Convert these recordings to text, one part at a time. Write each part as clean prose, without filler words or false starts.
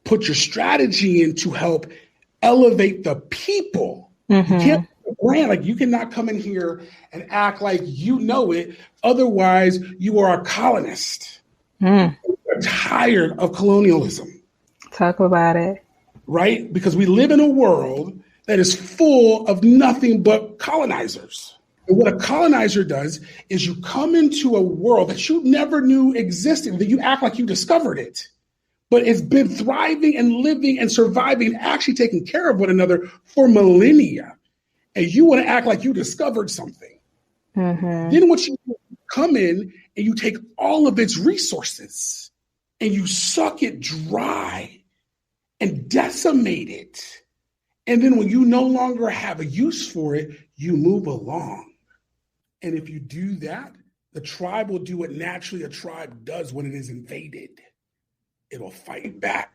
put your strategy in to help elevate the people. You can't brand, like you cannot come in here and act like you know it. Otherwise, you are a colonist. We're tired of colonialism. Talk about it. Right? Because we live in a world that is full of nothing but colonizers. And what a colonizer does is you come into a world that you never knew existed, that you act like you discovered it. But it's been thriving and living and surviving and actually taking care of one another for millennia. And you want to act like you discovered something. Then what you come in and you take all of its resources and you suck it dry and decimate it. And then when you no longer have a use for it, you move along. And if you do that, the tribe will do what naturally a tribe does when it is invaded. It'll fight back.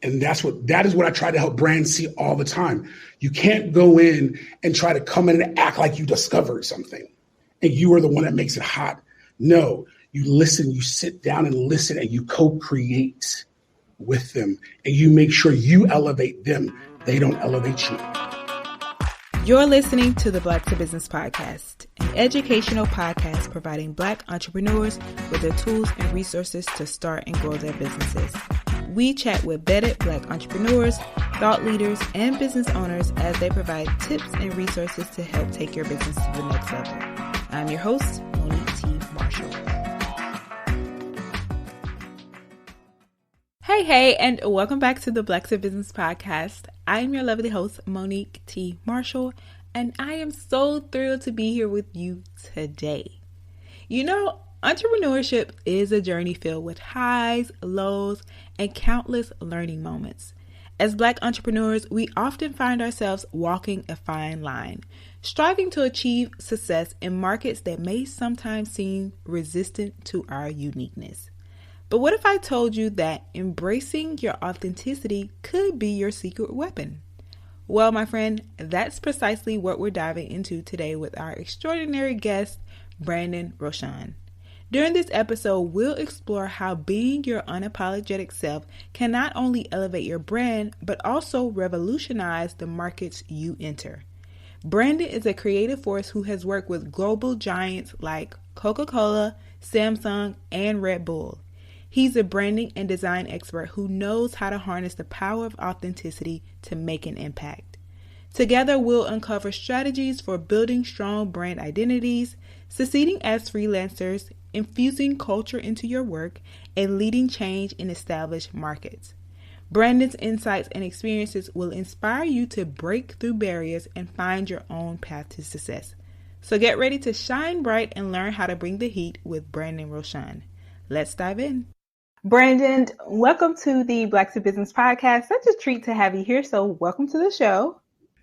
And that is what I try to help brands see all the time. You can't go in and try to come in and act like you discovered something and you are the one that makes it hot. No, you listen, you sit down and listen, and you co-create with them, and you make sure you elevate them. They don't elevate you. You're listening to the Black to Business Podcast, an educational podcast providing Black entrepreneurs with the tools and resources to start and grow their businesses. We chat with vetted Black entrepreneurs, thought leaders, and business owners as they provide tips and resources to help take your business to the next level. I'm your host, Monique T. Marshall. Hey, and welcome back to the Black to Business Podcast. I am your lovely host, Monique T. Marshall, and I am so thrilled to be here with you today. You know, entrepreneurship is a journey filled with highs, lows, and countless learning moments. As Black entrepreneurs, we often find ourselves walking a fine line, striving to achieve success in markets that may sometimes seem resistant to our uniqueness. But what if I told you that embracing your authenticity could be your secret weapon? Well, my friend, that's precisely what we're diving into today with our extraordinary guest, Brandon Rochon. During this episode, we'll explore how being your unapologetic self can not only elevate your brand, but also revolutionize the markets you enter. Brandon is a creative force who has worked with global giants like Coca-Cola, Samsung, and Red Bull. He's a branding and design expert who knows how to harness the power of authenticity to make an impact. Together, we'll uncover strategies for building strong brand identities, succeeding as freelancers, infusing culture into your work, and leading change in established markets. Brandon's insights and experiences will inspire you to break through barriers and find your own path to success. So get ready to shine bright and learn how to bring the heat with Brandon Rochon. Let's dive in. Brandon, welcome to the Black to Business Podcast. Such a treat to have you here. So welcome to the show.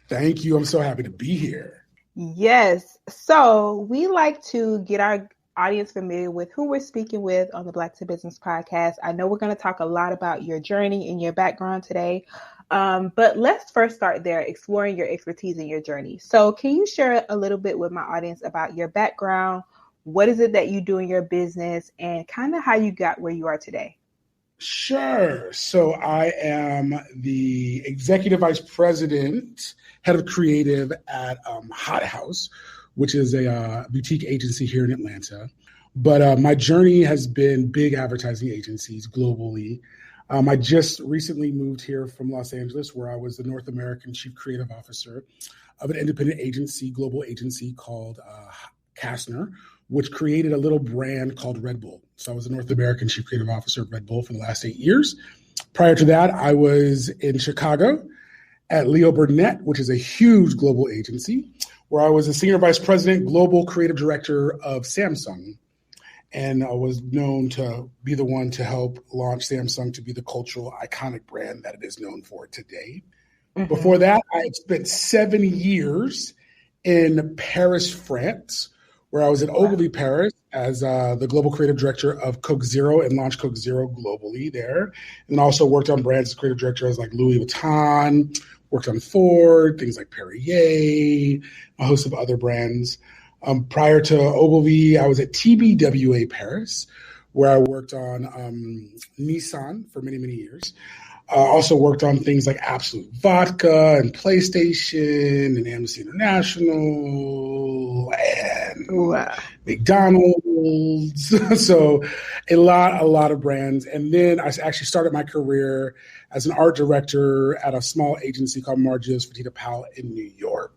Thank you. I'm so happy to be here. Yes. So we like to get our audience familiar with who we're speaking with on the Black to Business Podcast. I know we're going to talk a lot about your journey and your background today. But let's first start there, exploring your expertise and your journey. So can you share a little bit with my audience about your background? What is it that you do in your business and kind of how you got where you are today? Sure. So I am the executive vice president, head of creative at Hot House, which is a boutique agency here in Atlanta. But my journey has been big advertising agencies globally. I just recently moved here from Los Angeles, where I was the North American chief creative officer of an independent agency, global agency called Kastner, which created a little brand called Red Bull. So I was the North American chief creative officer of Red Bull for the last 8 years. Prior to that, I was in Chicago at Leo Burnett, which is a huge global agency, where I was a senior vice president, global creative director of Samsung. And I was known to be the one to help launch Samsung to be the cultural iconic brand that it is known for today. Mm-hmm. Before that, I had spent 7 years in Paris, France, where I was in Ogilvy, Paris, as the global creative director of Coke Zero and launched Coke Zero globally there. And also worked on brands as creative director as like Louis Vuitton, worked on Ford, things like Perrier, a host of other brands. Prior to Ogilvy, I was at TBWA Paris, where I worked on Nissan for many, many years. Also worked on things like Absolute Vodka and PlayStation and Amnesty International and McDonald's. So a lot of brands. And then I actually started my career as an art director at a small agency called Margio's Fertitta Powell in New York.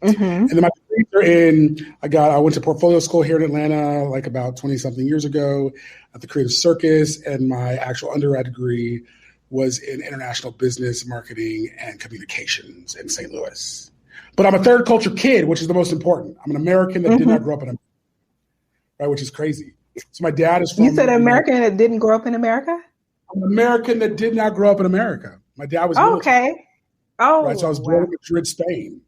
And then my degrees are I went to portfolio school here in Atlanta like about 20 something years ago at the Creative Circus, and my actual undergrad degree was in international business, marketing, and communications in St. Louis. But I'm a third culture kid, which is the most important. I'm an American that did not grow up in America, right? Which is crazy. So my dad is from— You said American that didn't grow up in America? I'm an American that did not grow up in America. My dad was military. Okay. Oh, right. So I was born in Madrid, Spain.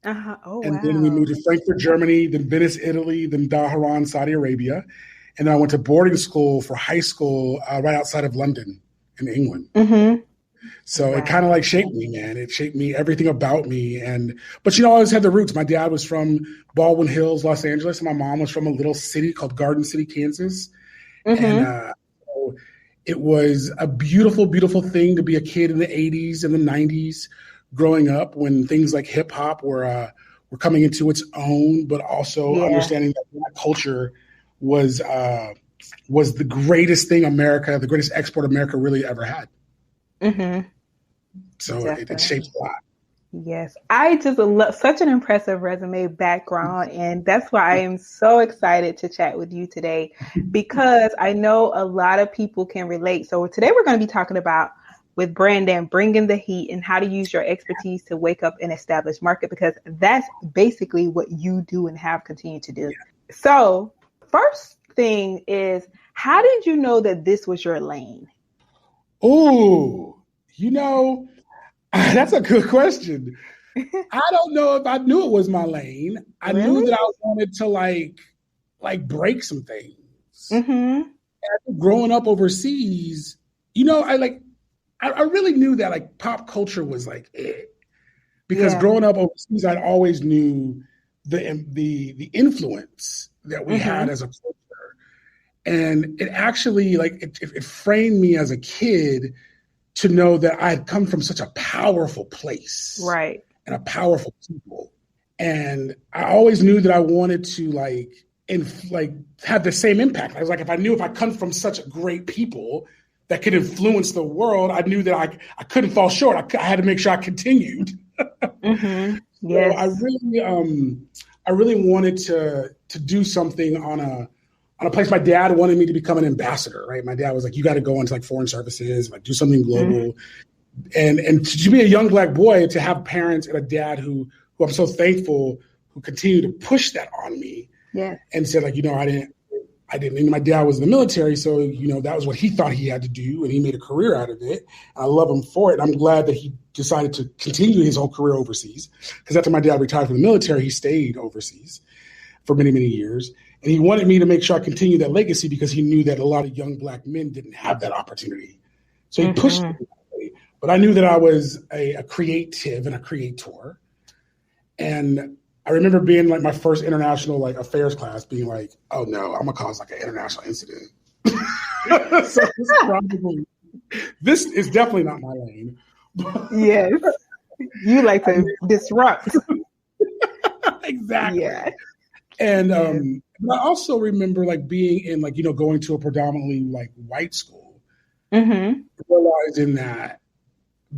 Oh, and then we moved to Frankfurt, Germany, then Venice, Italy, then Dhahran, Saudi Arabia. And then I went to boarding school for high school right outside of London in England. So it kind of like shaped me, man. It shaped me, everything about me. But I always had the roots. My dad was from Baldwin Hills, Los Angeles, and my mom was from a little city called Garden City, Kansas. And so it was a beautiful, beautiful thing to be a kid in the 80s and the 90s, growing up when things like hip hop were coming into its own, but also understanding that Black culture was the greatest thing the greatest export America really ever had. So it shaped a lot. Yes, I just love such an impressive resume background, and that's why I am so excited to chat with you today, because I know a lot of people can relate. So today we're going to be talking about, with Brandon, bringing the heat and how to use your expertise to wake up an established market, because that's basically what you do and have continued to do. So first thing is, how did you know that this was your lane? Oh, that's a good question. I don't know if I knew it was my lane. I knew that I wanted to like break some things. Growing up overseas, I really knew that like pop culture was like it, because growing up overseas, I always knew the influence that we had as a culture, and it actually it framed me as a kid to know that I had come from such a powerful place, right, and a powerful people, and I always knew that I wanted to have the same impact. I was like, if I come from such great people that could influence the world, I knew that I couldn't fall short. I had to make sure I continued. Yes. So I really wanted to do something on a place. My dad wanted me to become an ambassador, right? My dad was like, you got to go into foreign services, do something global. And to be a young Black boy, to have parents and a dad who I'm so thankful, who continue to push that on me. Yeah. And said I didn't. My dad was in the military, so that was what he thought he had to do, and he made a career out of it. I love him for it. I'm glad that he decided to continue his whole career overseas, because after my dad retired from the military, he stayed overseas for many, many years, and he wanted me to make sure I continue that legacy, because he knew that a lot of young Black men didn't have that opportunity. So he pushed me that way. But I knew that I was a creative and a creator, and I remember being my first international affairs class, being like, "Oh no, I'm gonna cause an international incident." So this is definitely not my lane. Yes, you like to disrupt. Exactly. Yeah. And but I also remember being in going to a predominantly white school, realizing that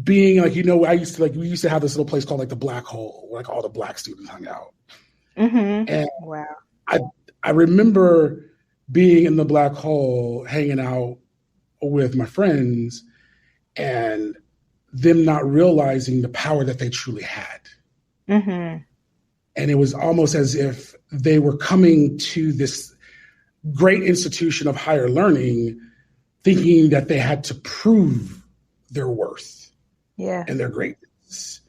being I used to we used to have this little place called the Black Hole, where all the Black students hung out. And wow, I remember being in the Black Hole, hanging out with my friends, and them not realizing the power that they truly had. And it was almost as if they were coming to this great institution of higher learning, thinking that they had to prove their worth. Yeah. And their greatness.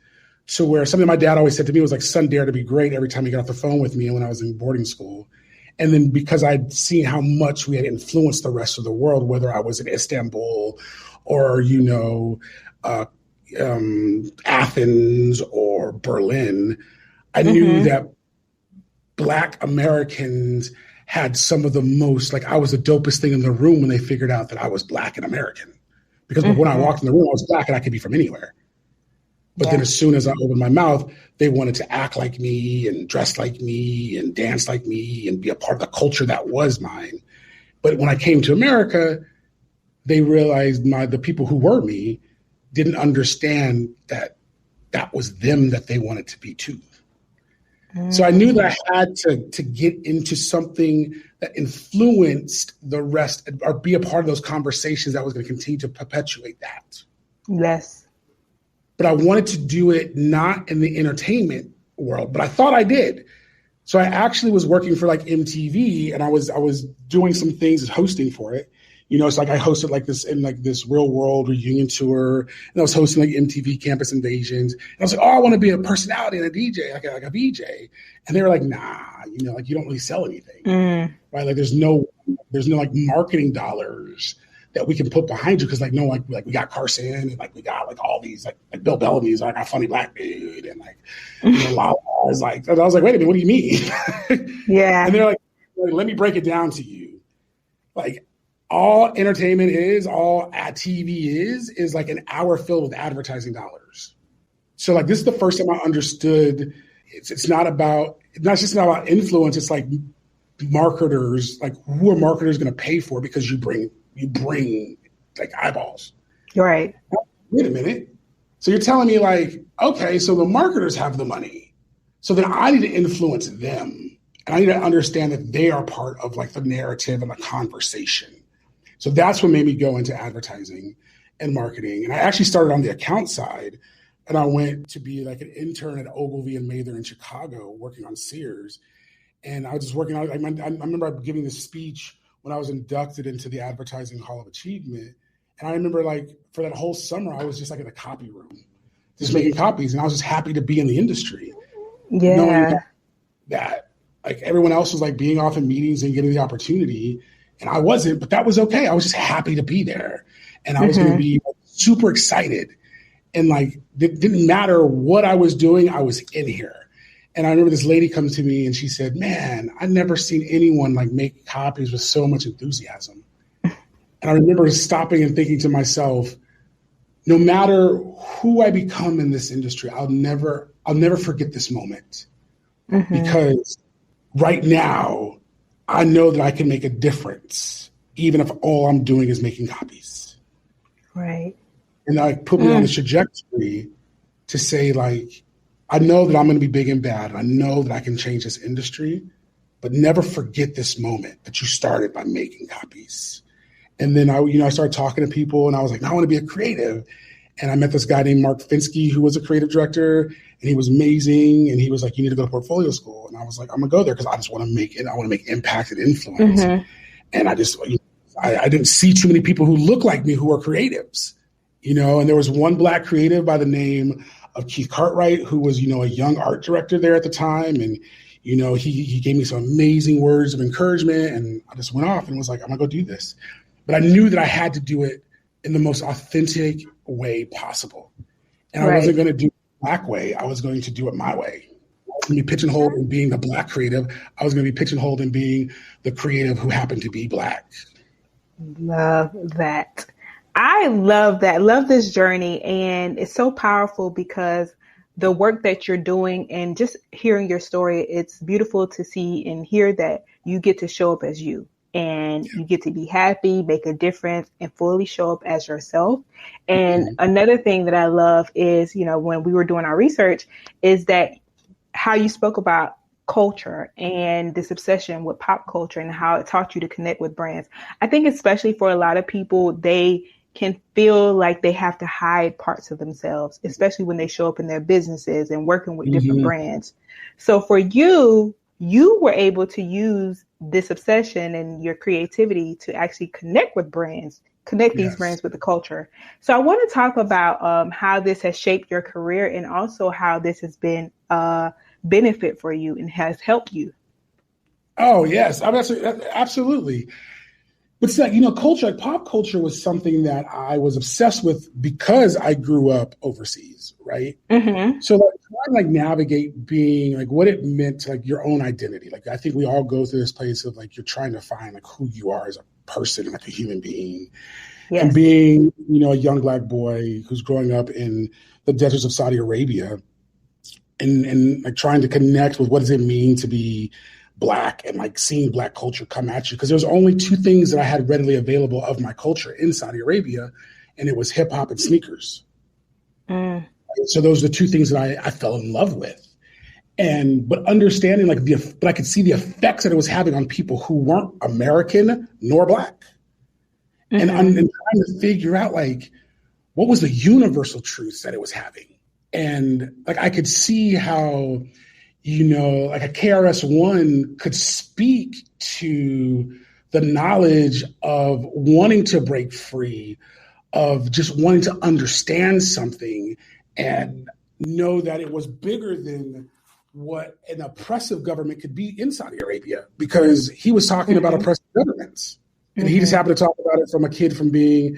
So where something my dad always said to me was son, dare to be great, every time he got off the phone with me when I was in boarding school. And then because I'd seen how much we had influenced the rest of the world, whether I was in Istanbul or, Athens or Berlin, I knew that Black Americans had some of the most, I was the dopest thing in the room when they figured out that I was Black and American. Because when I walked in the room, I was black and I could be from anywhere. But then as soon as I opened my mouth, they wanted to act like me and dress like me and dance like me and be a part of the culture that was mine. But when I came to America, they realized the people who were me didn't understand that that was them that they wanted to be too. So I knew that I had to get into something that influenced the rest or be a part of those conversations that was going to continue to perpetuate that. Yes. But I wanted to do it not in the entertainment world, but I thought I did. So I actually was working for like MTV, and I was doing some things as hosting for it. You know, it's like I hosted like this real world reunion tour, and I was hosting like MTV Campus Invasions. And I was like, oh, I want to be a personality and a DJ, like a VJ. And they were like, nah, you know, like you don't really sell anything, right? Like there's no like marketing dollars that we can put behind you because like we got Carson and like we got like all these like Bill Bellamy's like a funny black dude and like you know Lala's like, and I was like, wait a minute, what do you mean? Yeah. And they're like, let me break it down to you. Like all entertainment is, all TV is like an hour filled with advertising dollars. So like this is the first time I understood it's just not about influence. It's like marketers, like who are marketers going to pay for because you bring like eyeballs. Right. Wait a minute. So you're telling me like, okay, so the marketers have the money. So then I need to influence them. And I need to understand that they are part of like the narrative and the conversation. So that's what made me go into advertising and marketing. And I actually started on the account side, and I went to be like an intern at Ogilvy and Mather in Chicago working on Sears. And I was just working out. I remember giving this speech when I was inducted into the Advertising Hall of Achievement. And I remember like for that whole summer, I was just like in a copy room, just making copies. And I was just happy to be in the industry. Yeah. Knowing that like everyone else was like being off in meetings and getting the opportunity. And I wasn't, but that was okay. I was just happy to be there. And I was going to be super excited. And like, it didn't matter what I was doing. I was in here. And I remember this lady comes to me and she said, man, I've never seen anyone like make copies with so much enthusiasm. And I remember stopping and thinking to myself, no matter who I become in this industry, I'll never forget this moment. Because right now, I know that I can make a difference, even if all I'm doing is making copies. Right. And that put me on the trajectory to say, like, I know that I'm going to be big and bad. I know that I can change this industry, but never forget this moment that you started by making copies. And then I started talking to people, and I was like, I want to be a creative. And I met this guy named Mark Finsky, who was a creative director, and he was amazing. And he was like, you need to go to portfolio school. And I was like, I'm gonna go there because I just want to make it. I want to make impact and influence. And I just, I didn't see too many people who look like me who are creatives, you know. And there was one Black creative by the name of Keith Cartwright, who was, a young art director there at the time. And, he gave me some amazing words of encouragement. And I just went off and was like, I'm gonna go do this. But I knew that I had to do it in the most authentic way possible. And I wasn't going to do it the Black way. I was going to do it my way. I was going to be pigeonholed in being the Black creative. I was going to be pigeonholed in being the creative who happened to be Black. Love that. I love that. Love this journey. And it's so powerful because the work that you're doing and just hearing your story, it's beautiful to see and hear that you get to show up as you. And you get to be happy, make a difference, and fully show up as yourself. And another thing that I love is, when we were doing our research, is that how you spoke about culture and this obsession with pop culture and how it taught you to connect with brands. I think especially for a lot of people, they can feel like they have to hide parts of themselves, especially when they show up in their businesses and working with different brands. So for you, you were able to use this obsession and your creativity to actually connect with brands, connect these brands with the culture. So I want to talk about how this has shaped your career and also how this has been a benefit for you and has helped you. Oh, yes, absolutely. But it's like, culture, like pop culture was something that I was obsessed with because I grew up overseas, right? So trying to navigate being like what it meant to like your own identity. Like I think we all go through this place of like you're trying to find like who you are as a person and like a human being. And Yes. being, a young Black boy who's growing up in the deserts of Saudi Arabia and like trying to connect with what does it mean to be Black and like seeing Black culture come at you. Because there's only two things that I had readily available of my culture in Saudi Arabia, and it was hip hop and sneakers. Mm. So those are the two things that I fell in love with. But understanding but I could see the effects that it was having on people who weren't American nor Black. Mm-hmm. And trying to figure out like what was the universal truths that it was having. And like I could see how, like a KRS-One could speak to the knowledge of wanting to break free, of just wanting to understand something and know that it was bigger than what an oppressive government could be in Saudi Arabia, because he was talking about oppressive governments. And he just happened to talk about it from a kid from being,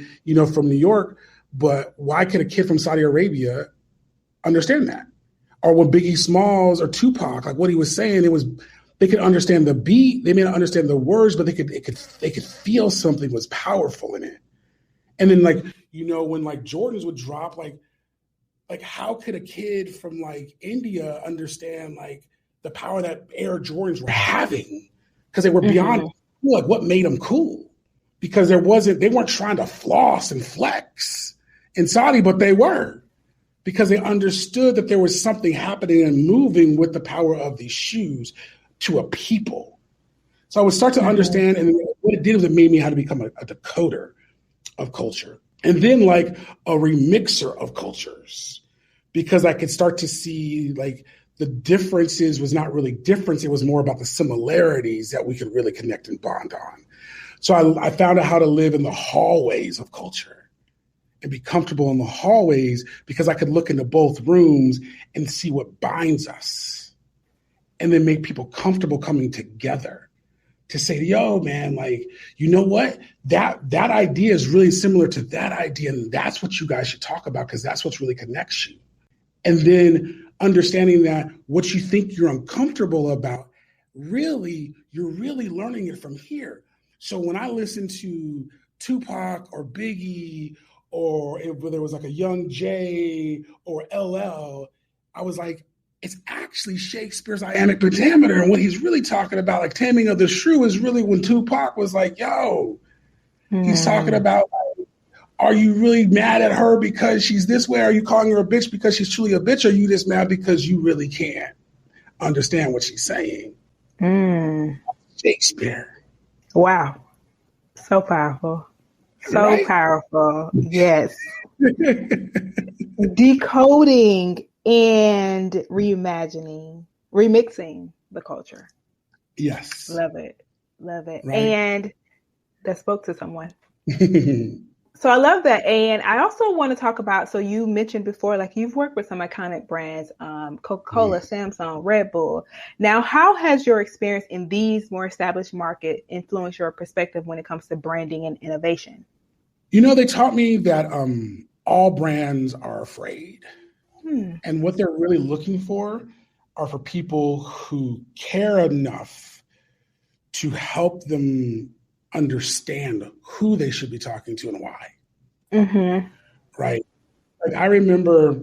from New York. But why could a kid from Saudi Arabia understand that? Or when Biggie Smalls or Tupac, like what he was saying, they could understand the beat. They may not understand the words, but they could feel something was powerful in it. And then when like Jordans would drop, like how could a kid from like India understand like the power that Air Jordans were having? Because they were beyond like what made them cool. Because they weren't trying to floss and flex in Saudi, but they were, because they understood that there was something happening and moving with the power of these shoes to a people. So I would start to understand, and what it did was it made me how to become a decoder of culture, and then like a remixer of cultures, because I could start to see like the differences was not really difference. It was more about the similarities that we could really connect and bond on. So I found out how to live in the hallways of culture and be comfortable in the hallways, because I could look into both rooms and see what binds us, and then make people comfortable coming together to say, yo, man, like, you know what? That idea is really similar to that idea. And that's what you guys should talk about, because that's what really connects you. And then understanding that what you think you're uncomfortable about, really, you're really learning it from here. So when I listen to Tupac or Biggie, or whether it was like a Young Jay or LL, I was like, it's actually Shakespeare's iambic pentameter. And what he's really talking about, like Taming of the Shrew, is really when Tupac was like, yo, he's talking about, like, are you really mad at her because she's this way? Are you calling her a bitch because she's truly a bitch? Or are you just mad because you really can't understand what she's saying? Shakespeare. Wow. So powerful. So right? Powerful. Yes. Decoding and reimagining, remixing the culture. Yes. Love it. Love it. Right. And that spoke to someone. So I love that. And I also want to talk about, so you mentioned before, like you've worked with some iconic brands, Coca-Cola, Samsung, Red Bull. Now, how has your experience in these more established markets influenced your perspective when it comes to branding and innovation? They taught me that all brands are afraid. And what they're really looking for are for people who care enough to help them understand who they should be talking to and why. Right. Like I remember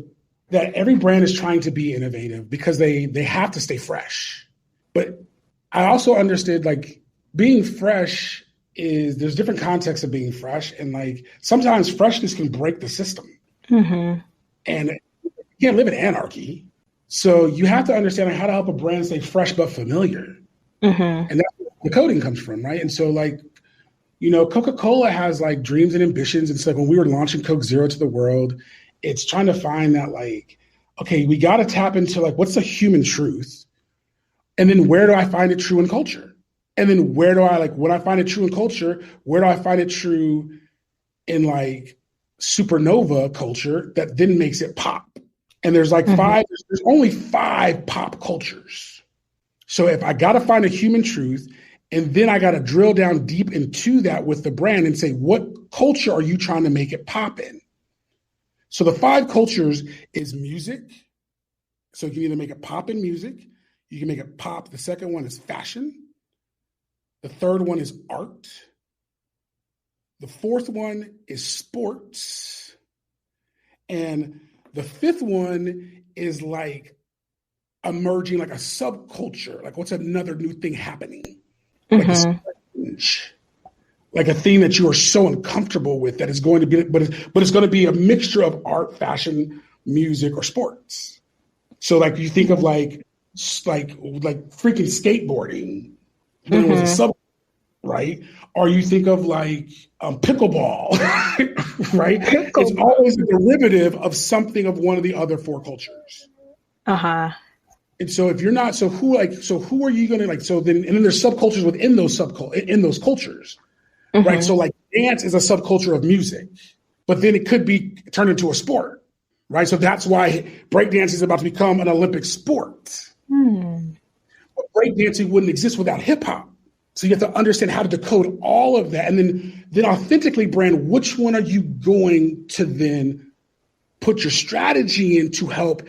that every brand is trying to be innovative because they have to stay fresh. But I also understood like being fresh there's different contexts of being fresh. And like sometimes freshness can break the system. And you can't live in anarchy. So you have to understand how to help a brand stay fresh but familiar. And that's where the coding comes from, right? And so like, Coca-Cola has like dreams and ambitions. It's like when we were launching Coke Zero to the world, it's trying to find that like, okay, we got to tap into like, what's the human truth? And then where do I find it true in culture? And then where do I like, when I find it true in culture, where do I find it true in like supernova culture that then makes it pop? And there's like there's only 5 pop cultures. So if I got to find a human truth, and then I got to drill down deep into that with the brand and say, what culture are you trying to make it pop in? So the 5 cultures is music. So you can either make it pop in music, you can make it pop. The second one is fashion. The third one is art. The fourth one is sports. And the fifth one is like emerging like a subculture. Like what's another new thing happening? Like a strange, like a thing that you are so uncomfortable with that is going to be, but it's going to be a mixture of art, fashion, music, or sports. So like you think of like freaking skateboarding, then it was a sub, right? Or you think of like pickleball, right? It's always a derivative of something of one of the other four cultures. And so if you're not, so who are you going to like? So then, and then there's subcultures within those cultures, right? So like dance is a subculture of music, but then it could be turned into a sport, right? So that's why breakdance is about to become an Olympic sport. But breakdancing wouldn't exist without hip hop. So you have to understand how to decode all of that, and then authentically brand which one are you going to then put your strategy in to help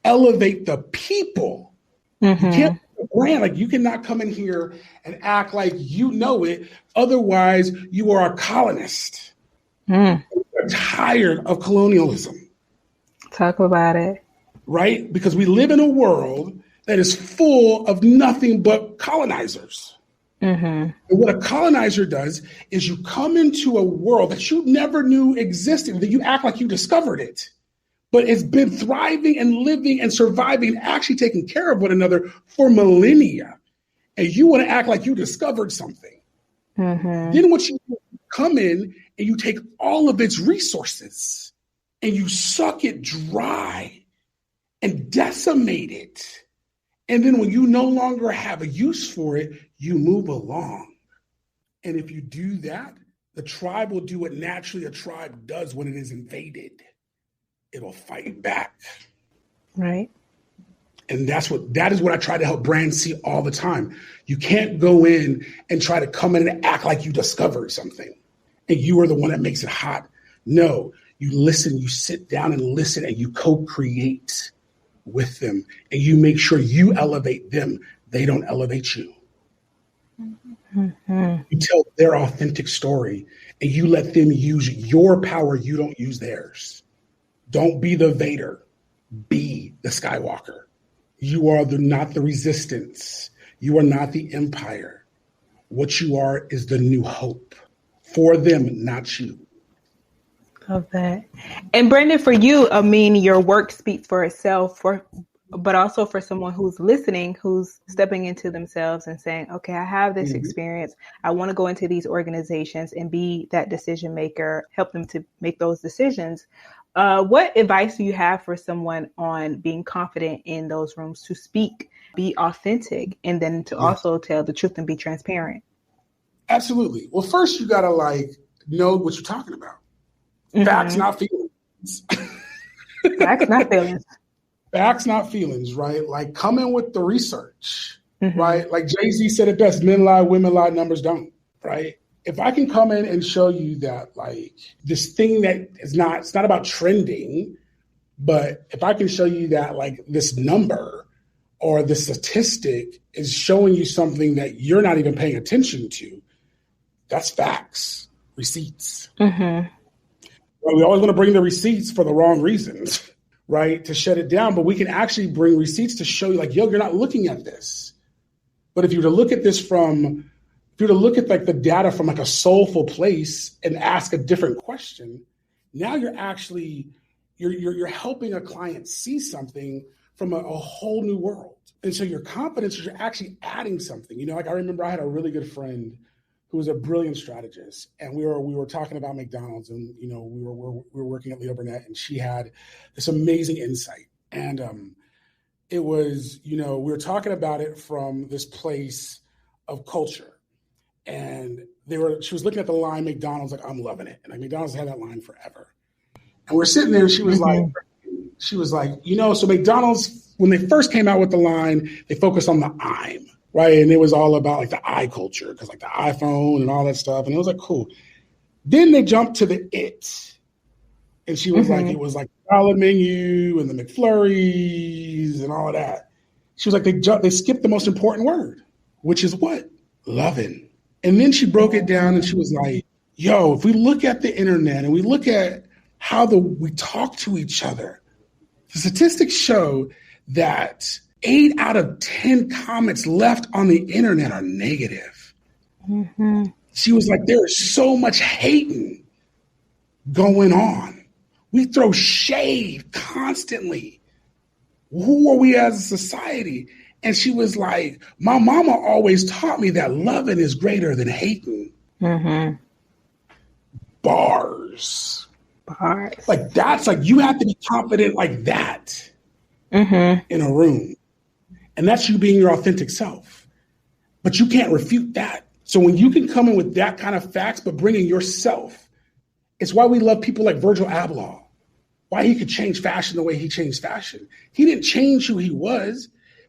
elevate the people. You can't brand, like you cannot come in here and act like you know it. Otherwise, you are a colonist. You're tired of colonialism. Talk about it. Right? Because we live in a world that is full of nothing but colonizers. And what a colonizer does is you come into a world that you never knew existed, that you act like you discovered it. But it's been thriving and living and surviving, actually taking care of one another for millennia. And you want to act like you discovered something. Then what you come in and you take all of its resources and you suck it dry and decimate it. And then when you no longer have a use for it, you move along. And if you do that, the tribe will do what naturally a tribe does when it is invaded. It'll fight back. Right. And that is what I try to help brands see all the time. You can't go in and try to come in and act like you discovered something and you are the one that makes it hot. No, you listen, you sit down and listen, and you co-create with them, and you make sure you elevate them. They don't elevate you. You tell their authentic story, and you let them use your power. You don't use theirs. Don't be the Vader. Be the Skywalker. You are not the resistance. You are not the empire. What you are is the new hope for them, not you. Love that. And Brandon, for you, I mean, your work speaks for itself, but also for someone who's listening, who's stepping into themselves and saying, okay, I have this experience. I want to go into these organizations and be that decision maker, help them to make those decisions. What advice do you have for someone on being confident in those rooms to speak, be authentic, and then to also tell the truth and be transparent? Absolutely. Well, first you got to know what you're talking about. Facts, not feelings. Facts, not feelings. Facts, not feelings, right? Like come in with the research, right? Like Jay-Z said it best, men lie, women lie, numbers don't, right? If I can come in and show you that like this thing that it's not about trending, but if I can show you that like this number or the statistic is showing you something that you're not even paying attention to, that's facts, receipts. Well, we always want to bring the receipts for the wrong reasons, right? To shut it down. But we can actually bring receipts to show you like, yo, you're not looking at this. But if you were to look at this if you were to look at like the data from like a soulful place and ask a different question, now you're actually, you're helping a client see something from a whole new world. And so your confidence is you're actually adding something. You know, like I remember I had a really good friend who was a brilliant strategist, and we were talking about McDonald's, and you know we were working at Leo Burnett, and she had this amazing insight, and it was, you know, we were talking about it from this place of culture, and she was looking at the line McDonald's like, I'm loving it, and like McDonald's had that line forever, and we're sitting there, and she was like, you know, so McDonald's when they first came out with the line, they focused on the I'm. Right. And it was all about like the I culture, because like the iPhone and all that stuff. And it was like, cool. Then they jumped to the it. And she was like, it was like the salad menu and the McFlurries and all of that. She was like, they skipped the most important word, which is what? Loving. And then she broke it down and she was like, if we look at the internet and we look at how we talk to each other, the statistics show that 8 out of 10 comments left on the internet are negative. Mm-hmm. She was like, there is so much hating going on. We throw shade constantly. Who are we as a society? And she was like, my mama always taught me that loving is greater than hating. Mm-hmm. Bars. Like that's like, you have to be confident like that in a room. And that's you being your authentic self. But you can't refute that. So when you can come in with that kind of facts, but bring in yourself, it's why we love people like Virgil Abloh, why he could change fashion the way he changed fashion. He didn't change who he was,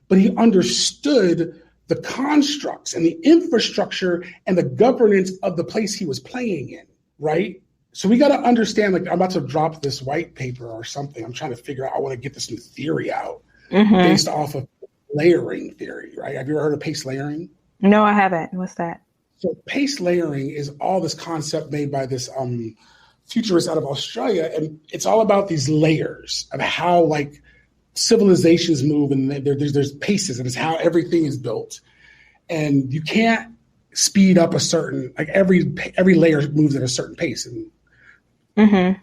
but he understood the constructs and the infrastructure and the governance of the place he was playing in, right? So we got to understand, like, I'm about to drop this white paper or something. I'm trying to figure out, I want to get this new theory out based off of layering theory, right? Have you ever heard of pace layering? No, I haven't. What's that? So pace layering is all this concept made by this futurist out of Australia. And it's all about these layers of how like civilizations move. And there's paces, and it's how everything is built. And you can't speed up a certain, like every layer moves at a certain pace. And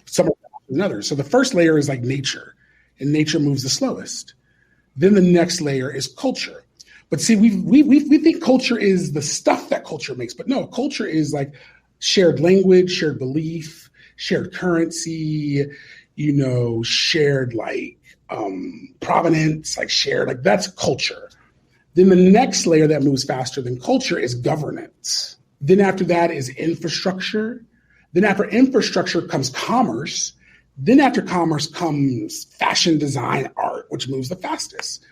some are faster than others. So the first layer is like nature, and nature moves the slowest. Then the next layer is culture. But see, we think culture is the stuff that culture makes, but no, culture is like shared language, shared belief, shared currency, shared like provenance, like shared, like that's culture. Then the next layer that moves faster than culture is governance. Then after that is infrastructure. Then after infrastructure comes commerce. Then after commerce comes fashion, design, art, which moves the fastest.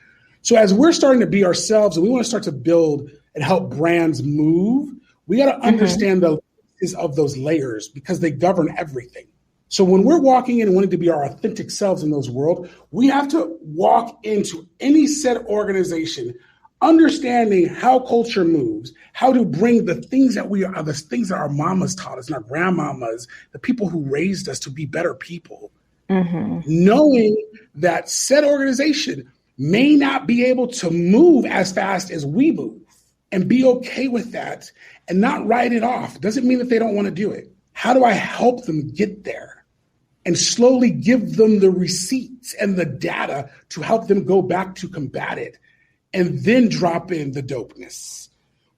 So as we're starting to be ourselves and we want to start to build and help brands move, we got to understand the layers of those layers because they govern everything. So when we're walking in and wanting to be our authentic selves in those world, we have to walk into any set organization understanding how culture moves, how to bring the things that we are, the things that our mamas taught us, and our grandmamas, the people who raised us to be better people, knowing that said organization may not be able to move as fast as we move, and be okay with that and not write it off. Doesn't mean that they don't want to do it. How do I help them get there? And slowly give them the receipts and the data to help them go back to combat it. And then drop in the dopeness.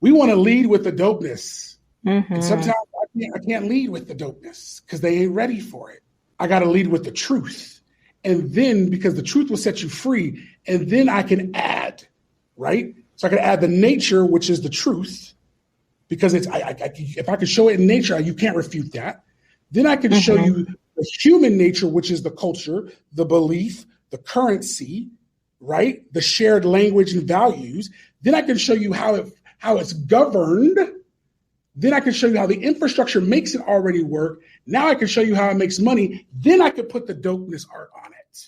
We want to lead with the dopeness. And sometimes I can't lead with the dopeness because they ain't ready for it. I got to lead with the truth. And then because the truth will set you free, and then I can add, right? So I can add the nature, which is the truth, because it's if I can show it in nature, you can't refute that. Then I can show you the human nature, which is the culture, the belief, the currency, right? The shared language and values. Then I can show you how it's governed. Then I can show you how the infrastructure makes it already work. Now I can show you how it makes money. Then I could put the dopeness art on it.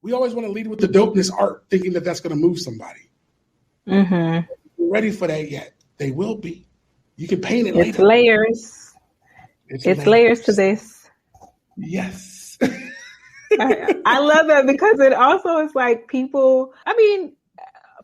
We always want to lead with the dopeness art, thinking that that's going to move somebody. We're ready for that yet. They will be. You can paint it later. It's layers. It's layers to this. Yes. I love that because it also is like people, I mean,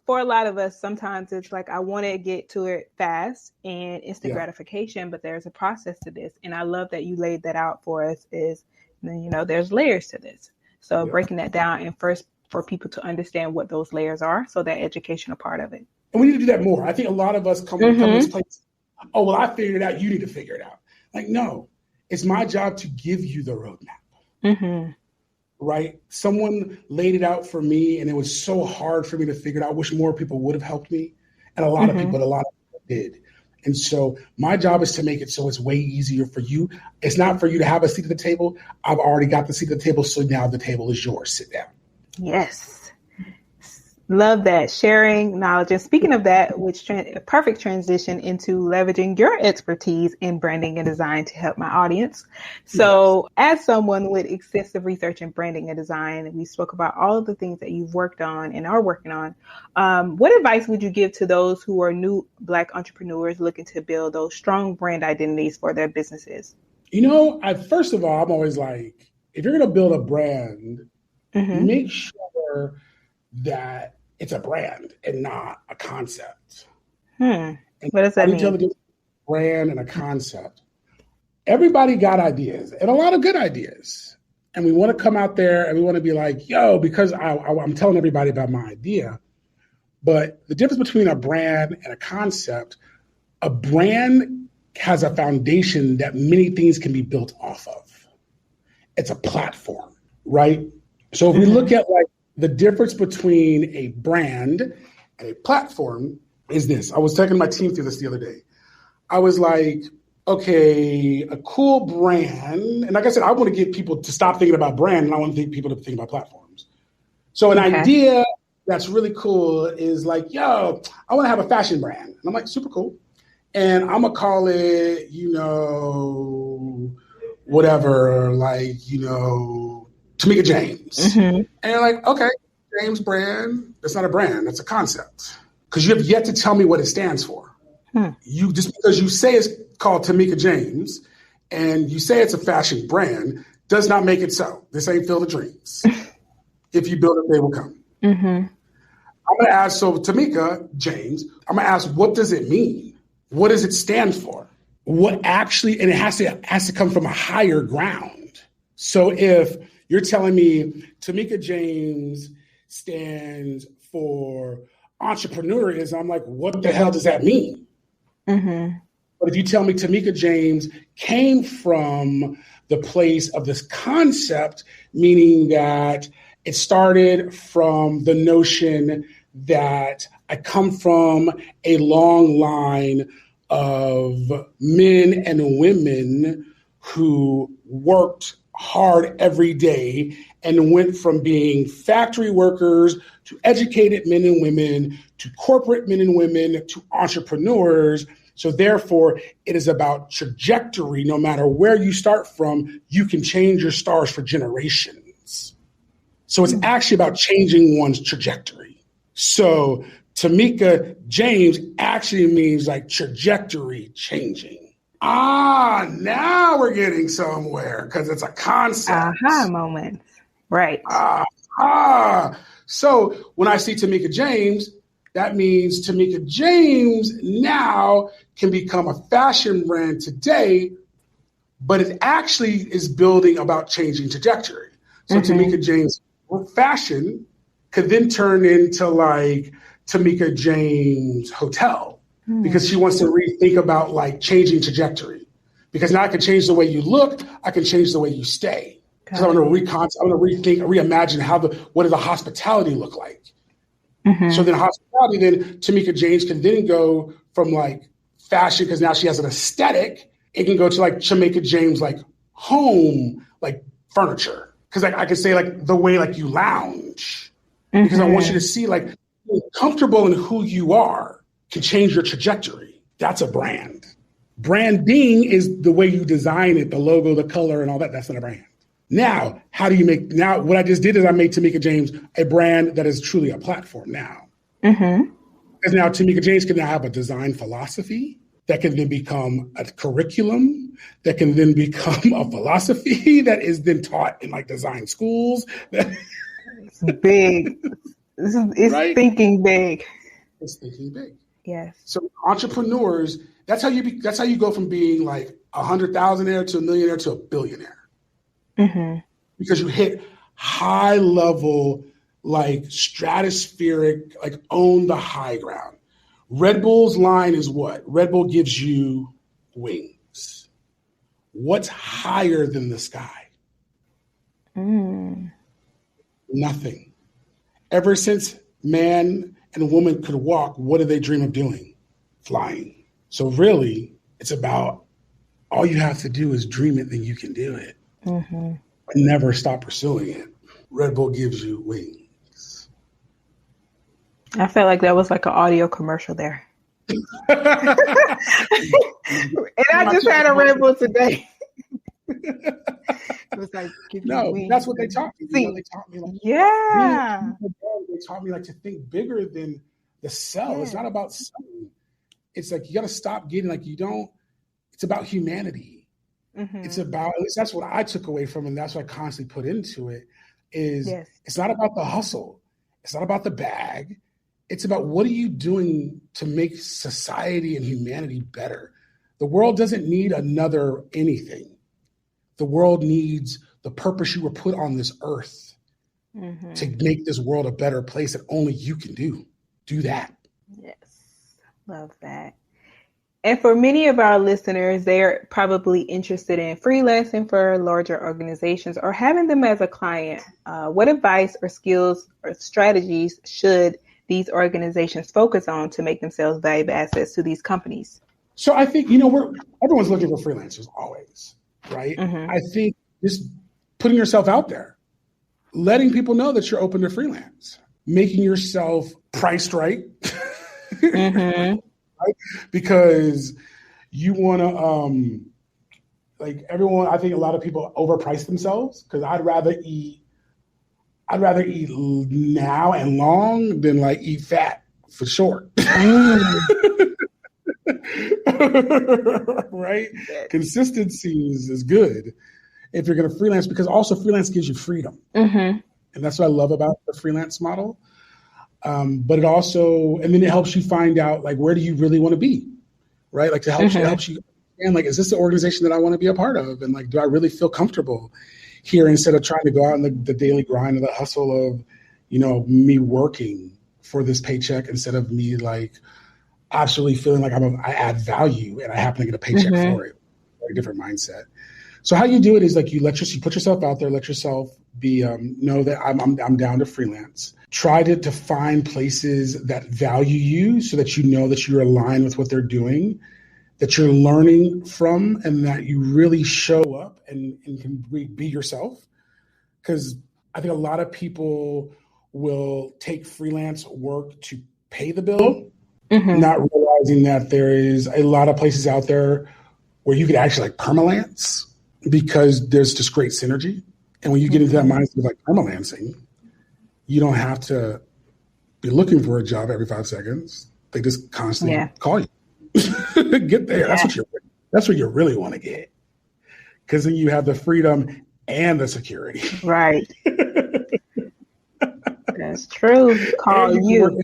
for a lot of us, sometimes it's like, I want to get to it fast and instant gratification, but there's a process to this. And I love that you laid that out for us is, there's layers to this. So breaking that down and first for people to understand what those layers are. So that educational part of it. And we need to do that more. I think a lot of us come to this place. Oh, well, I figured it out. You need to figure it out. Like, no, it's my job to give you the roadmap. Right? Someone laid it out for me and it was so hard for me to figure it out. I wish more people would have helped me. And a lot of people did. And so my job is to make it so it's way easier for you. It's not for you to have a seat at the table. I've already got the seat at the table. So now the table is yours. Sit down. Yes. Love that, sharing knowledge. And speaking of that, which a perfect transition into leveraging your expertise in branding and design to help my audience. So as someone with extensive research in branding and design, we spoke about all of the things that you've worked on and are working on. What advice would you give to those who are new Black entrepreneurs looking to build those strong brand identities for their businesses? First of all, I'm always like, if you're going to build a brand, make sure that it's a brand and not a concept. What does that mean? Tell the difference between brand and a concept. Everybody got ideas and a lot of good ideas. And we want to come out there and we want to be like, yo, because I'm telling everybody about my idea. But the difference between a brand and a concept, a brand has a foundation that many things can be built off of. It's a platform, right? So if we look at like the difference between a brand and a platform is this. I was taking my team through this the other day. I was like, okay, a cool brand. And like I said, I want to get people to stop thinking about brand and I want to get people to think about platforms. So an idea that's really cool is like, yo, I want to have a fashion brand. And I'm like, super cool. And I'm going to call it, whatever, like, Tamika James. And you're like, okay, James brand, that's not a brand, that's a concept. Because you have yet to tell me what it stands for. You just because you say it's called Tamika James and you say it's a fashion brand does not make it so. This ain't Field of Dreams. If you build it, they will come. I'm going to ask, so Tamika James, I'm going to ask, what does it mean? What does it stand for? What actually, and it has to come from a higher ground. So if you're telling me Tamika James stands for entrepreneurism, I'm like, what the hell does that mean? But if you tell me Tamika James came from the place of this concept, meaning that it started from the notion that I come from a long line of men and women who worked hard every day and went from being factory workers to educated men and women to corporate men and women to entrepreneurs. So therefore, it is about trajectory. No matter where you start from, you can change your stars for generations. So it's actually about changing one's trajectory. So Tamika James actually means like trajectory changing. Now we're getting somewhere because it's a concept. Aha moment. Right. So when I see Tamika James, that means Tamika James now can become a fashion brand today, but it actually is building about changing trajectory. So Tamika James fashion could then turn into like Tamika James Hotel because she wants to rethink about like changing trajectory. Because now I can change the way you look, I can change the way you stay. Because I'm going to reimagine what does the hospitality look like. So then hospitality, then Tamika James can then go from like fashion, because now she has an aesthetic. It can go to like Tamika James, like home, like furniture. Because like I can say like the way like you lounge. Because I want you to see like being comfortable in who you are can change your trajectory. That's a brand. Branding is the way you design it, the logo, the color, and all that. That's not a brand. Now, what I just did is I made Tamika James a brand that is truly a platform now. Because now Tamika James can now have a design philosophy that can then become a curriculum, that can then become a philosophy that is then taught in like design schools. It's big. It's right? Thinking big. It's thinking big. Yes. So entrepreneurs, that's how you go from being like 100,000-aire to a millionaire to a billionaire. Because you hit high level, like stratospheric, like own the high ground. Red Bull's line is what? Red Bull gives you wings. What's higher than the sky? Nothing. Ever since man and woman could walk, what do they dream of doing? Flying. So really, it's about all you have to do is dream it, then you can do it. Never stop pursuing it. Red Bull gives you wings. I felt like that was like an audio commercial there. And I just had a Red Bull today. It was like, that's what they taught me. You know, they taught me like, they taught me like to think bigger than the sell. Yeah. It's not about selling. It's like you got to stop getting like it's about humanity. Mm-hmm. It's about, at least that's what I took away from it, and that's what I constantly put into it. It's not about the hustle. It's not about the bag. It's about what are you doing to make society and humanity better. The world doesn't need another anything. The world needs the purpose you were put on this earth to make this world a better place that only you can do. Do that. Yes. Love that. And for many of our listeners, they're probably interested in freelancing for larger organizations or having them as a client. What advice or skills or strategies should these organizations focus on to make themselves valuable assets to these companies? So I think, everyone's looking for freelancers always, right? Mm-hmm. I think just putting yourself out there, letting people know that you're open to freelance, making yourself priced right. Mm-hmm. Right? Because you want to, I think a lot of people overprice themselves because I'd rather eat now and long than like eat fat for short. Right? Consistency is good if you're going to freelance, because also freelance gives you freedom. Mm-hmm. And that's what I love about the freelance model. But it also, and then it helps you find out like, where do you really want to be? Right? Like it helps you understand, like, is this the organization that I want to be a part of? And like, do I really feel comfortable here instead of trying to go out in the daily grind of the hustle of, me working for this paycheck instead of me like absolutely feeling like I add value and I happen to get a paycheck for it. Very different mindset. So how you do it is like you put yourself out there, let yourself be, know that I'm down to freelance. Try to find places that value you so that you know that you're aligned with what they're doing, that you're learning from, and that you really show up and can be yourself. Because I think a lot of people will take freelance work to pay the bill, not realizing that there is a lot of places out there where you could actually like permalance because there's just great synergy. And when you get into that mindset of like permalancing, you don't have to be looking for a job every 5 seconds. They just constantly call you. Get there. Yeah. That's what you really want to get. Because then you have the freedom and the security. Right. That's true. Call you.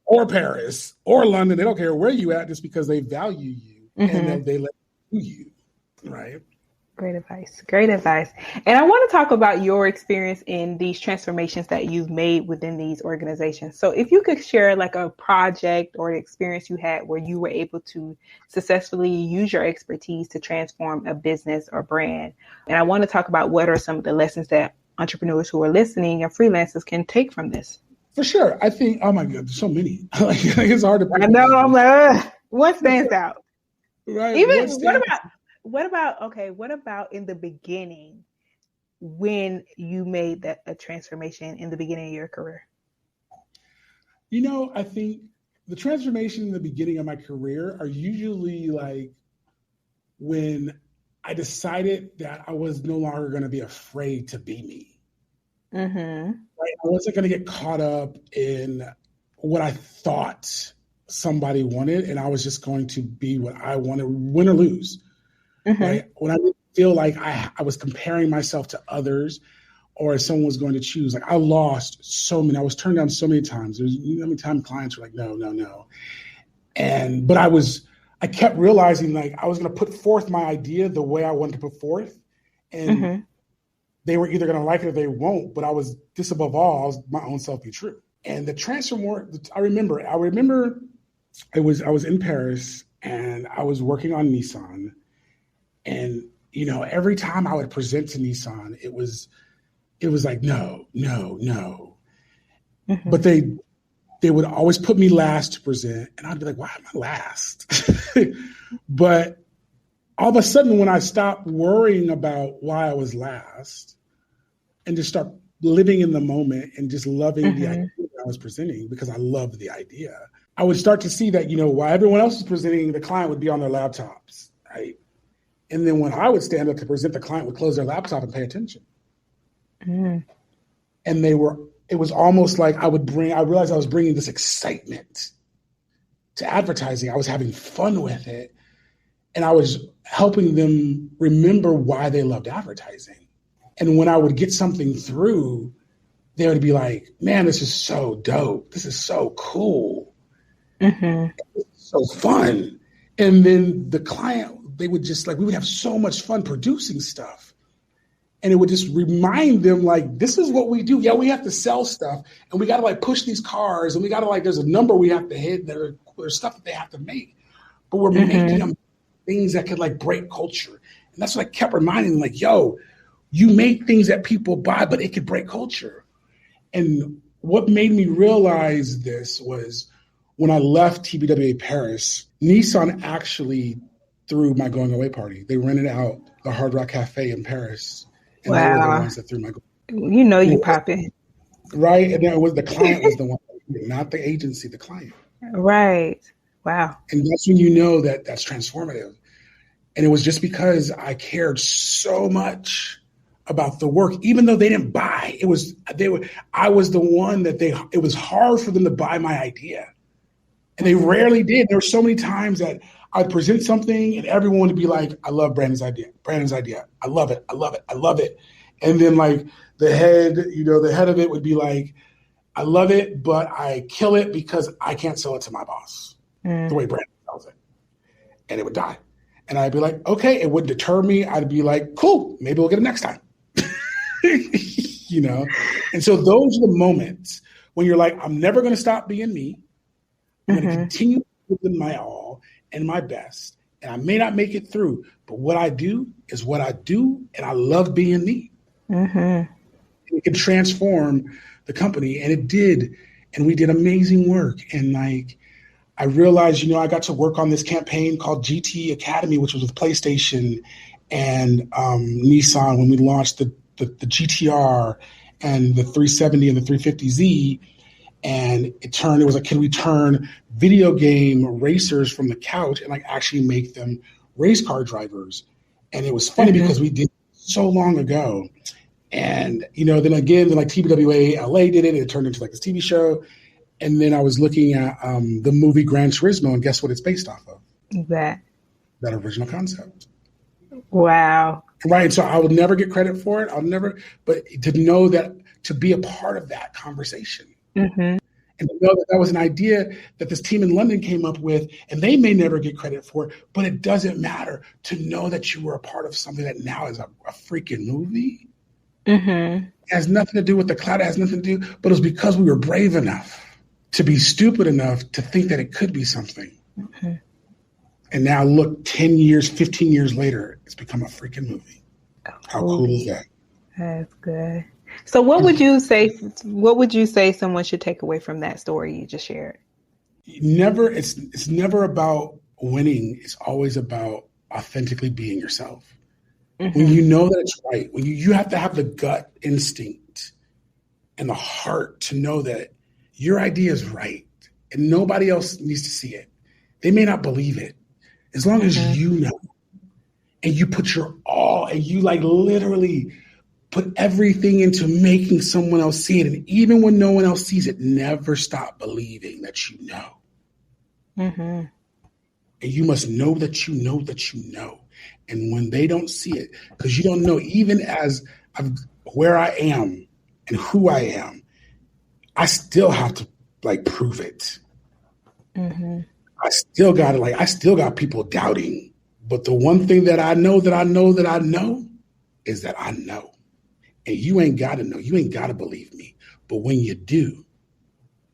Or Paris or London. They don't care where you at just because they value you and then they let you. Right. Great advice. Great advice. And I want to talk about your experience in these transformations that you've made within these organizations. So if you could share like a project or an experience you had where you were able to successfully use your expertise to transform a business or brand. And I want to talk about what are some of the lessons that entrepreneurs who are listening and freelancers can take from this. For sure. I think, oh my God, there's so many. It's hard to pick. I know. I'm like, what stands out? Right. Even what about in the beginning when you made a transformation in the beginning of your career? I think the transformation in the beginning of my career are usually like when I decided that I was no longer going to be afraid to be me. Mm-hmm. Right? I wasn't going to get caught up in what I thought somebody wanted, and I was just going to be what I wanted, win or lose. Mm-hmm. Right? When I didn't feel like I was comparing myself to others or if someone was going to choose, like I lost so many, I was turned down so many times. There's how many times clients were like, no. But I kept realizing like I was going to put forth my idea the way I wanted to put forth. And they were either going to like it or they won't. But I was, just above all, I was my own self be true. And the transformation, I remember I was in Paris and I was working on Nissan. And, every time I would present to Nissan, it was like, no. Mm-hmm. But they would always put me last to present. And I'd be like, why am I last? But all of a sudden, when I stopped worrying about why I was last and just start living in the moment and just loving the idea that I was presenting because I loved the idea. I would start to see that, while everyone else was presenting, the client would be on their laptops, right? And then when I would stand up to present, the client would close their laptop and pay attention. Mm. And it was almost like I realized I was bringing this excitement to advertising. I was having fun with it. And I was helping them remember why they loved advertising. And when I would get something through, they would be like, man, this is so dope. This is so cool. Mm-hmm. It's so fun. And then the client, they would just we would have so much fun producing stuff. And it would just remind them this is what we do. Yeah, we have to sell stuff and we got to push these cars and we got to there's a number we have to hit. There's stuff that they have to make, but we're making them things that could break culture. And that's what I kept reminding them, yo, you make things that people buy, but it could break culture. And what made me realize this was when I left TBWA Paris, Nissan actually threw my going away party. They rented out the Hard Rock Cafe in Paris. And they were the ones that threw my you popping. Right. And then the client was the one, not the agency, the client. Right. Wow. And that's when you know that that's transformative. And it was just because I cared so much about the work, even though they didn't buy. I was the one that it was hard for them to buy my idea. And they rarely did. There were so many times that I'd present something and everyone would be like, I love Brandon's idea. I love it. I love it. I love it. And then the head of it would be like, I love it, but I kill it because I can't sell it to my boss the way Brandon sells it. And it would die. And I'd be like, okay, it wouldn't deter me. I'd be like, cool, maybe we'll get it next time. And so those are the moments when you're like, I'm never going to stop being me. I'm going to continue to give them my all and my best. And I may not make it through, but what I do is what I do. And I love being me. Mm-hmm. It can transform the company. And it did. And we did amazing work. And I realized, I got to work on this campaign called GT Academy, which was with PlayStation and Nissan when we launched the GTR and the 370 and the 350Z. And it was can we turn video game racers from the couch and actually make them race car drivers? And it was funny because we did it so long ago. And, then again, TBWA LA did it. It turned into this TV show. And then I was looking at the movie Gran Turismo, and guess what it's based off of? That original concept. Wow. Right. So I would never get credit for it. But to know that, to be a part of that conversation. Mm-hmm. And to know that was an idea that this team in London came up with, and they may never get credit for it, but it doesn't matter to know that you were a part of something that now is a freaking movie. Mm-hmm. It has nothing to do with the cloud. It has nothing to do, but it was because we were brave enough to be stupid enough to think that it could be something. Mm-hmm. And now look, 10 years, 15 years later, it's become a freaking movie. How cool is that? That's good. So what would you say someone should take away from that story you just shared? It's never about winning. It's always about authentically being yourself. Mm-hmm. When you know that it's right, when you have to have the gut instinct and the heart to know that your idea is right and nobody else needs to see it. They may not believe it. As long as you know and you put your all and you literally put everything into making someone else see it. And even when no one else sees it, never stop believing that you know. Mm-hmm. And you must know that you know that you know. And when they don't see it, because you don't know, even as where I am and who I am, I still have to prove it. Mm-hmm. I still got people doubting. But the one thing that I know is that I know. And you ain't got to know. You ain't got to believe me. But when you do,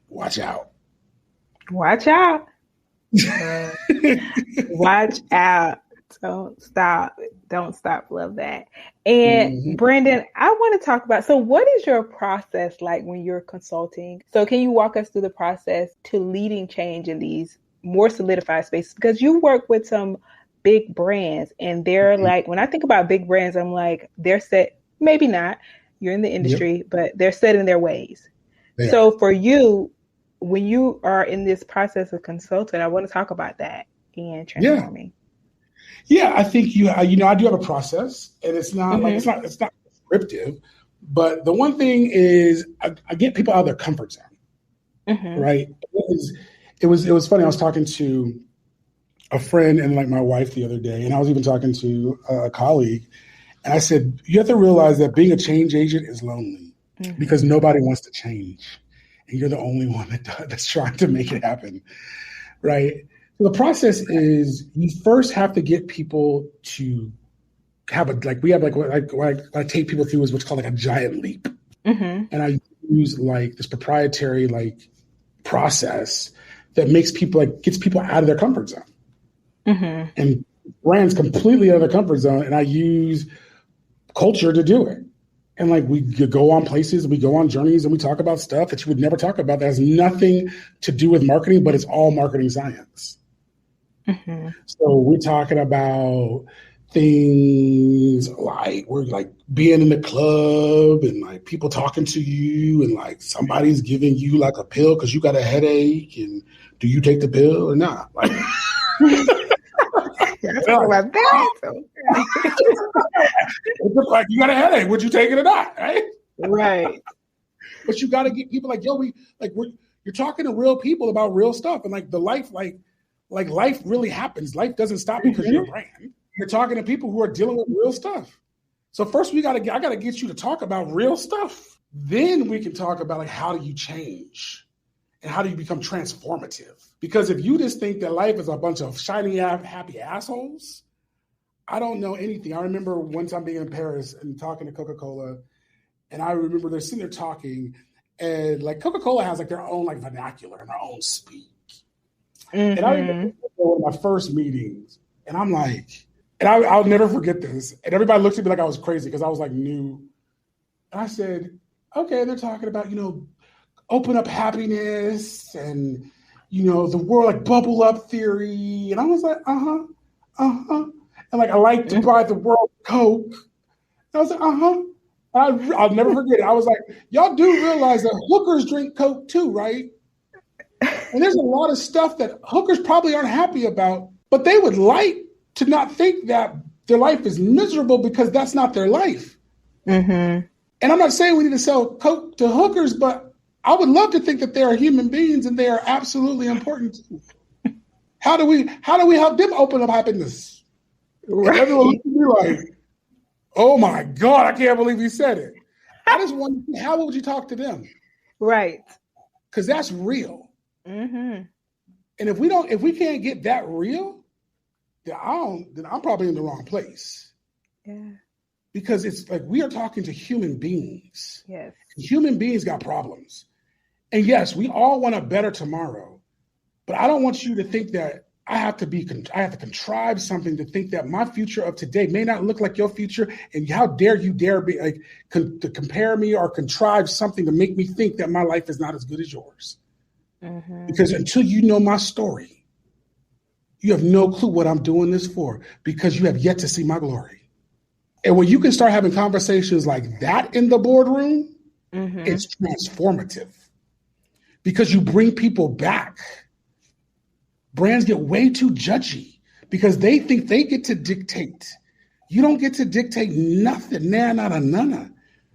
watch out. Watch out. Watch out. Don't stop. Don't stop. Love that. And Brandon, I want to talk about, so what is your process like when you're consulting? So can you walk us through the process to leading change in these more solidified spaces? Because you work with some big brands and they're when I think about big brands, I'm they're set, maybe not, you're in the industry, but they're set in their ways. So for you, when you are in this process of consulting, I want to talk about that and transforming. Yeah, I think I do have a process, and it's not like it's not prescriptive, but the one thing is I get people out of their comfort zone, right? It was funny. I was talking to a friend and like my wife the other day, and I was even talking to a colleague, and I said, you have to realize that being a change agent is lonely because nobody wants to change, and you're the only one that's trying to make it happen, right? So the process is you first have to get people to have what I take people through is what's called like a giant leap. And I use like this proprietary like process that makes people gets people out of their comfort zone and brands completely out of their comfort zone. And I use culture to do it. And like we go on places, we go on journeys, and we talk about stuff that you would never talk about that has nothing to do with marketing, but it's all marketing science. So we're talking about things like we're like being in the club and like people talking to you and like somebody's giving you like a pill because you got a headache, and do you take the pill or not? Like, about that. It's like you got a headache, would you take it or not? Right. Right. But you got to get people like, yo, you're talking to real people about real stuff, and like the life, like life really happens. Life doesn't stop because you're a brand. You're talking to people who are dealing with real stuff. So first I got to get you to talk about real stuff. Then we can talk about like, how do you change and how do you become transformative? Because if you just think that life is a bunch of shiny, happy assholes, I don't know anything. I remember one time being in Paris and talking to Coca-Cola, and I remember they're sitting there talking, and like Coca-Cola has like their own like vernacular and their own speak. And I remember one of my first meetings, and I'm like, and I'll never forget this. And everybody looked at me like I was crazy because I was like new. And I said, okay, and they're talking about, open up happiness and, the world, like bubble up theory. And I was like, And like, I like to buy the world Coke. And I was like, I'll never forget it. I was like, y'all do realize that hookers drink Coke too, right? And there's a lot of stuff that hookers probably aren't happy about, but they would like to not think that their life is miserable because that's not their life. And I'm not saying we need to sell Coke to hookers, but I would love to think that they are human beings and they are absolutely important too. How do we help them open up happiness? Right. And everyone looks at me like, oh my God, I can't believe you said it. I just wonder, how would you talk to them? Right. Because that's real. And if we can't get that real, then I'm probably in the wrong place. Yeah. Because it's like we are talking to human beings. Yes. Human beings got problems. And yes, we all want a better tomorrow. But I don't want you to think that I have to contrive something to think that my future of today may not look like your future. And how dare you be like to compare me or contrive something to make me think that my life is not as good as yours. Because until you know my story, you have no clue what I'm doing this for, because you have yet to see my glory. And when you can start having conversations like that in the boardroom, it's transformative because you bring people back. Brands get way too judgy because they think they get to dictate. You don't get to dictate nothing. Nah, not a none.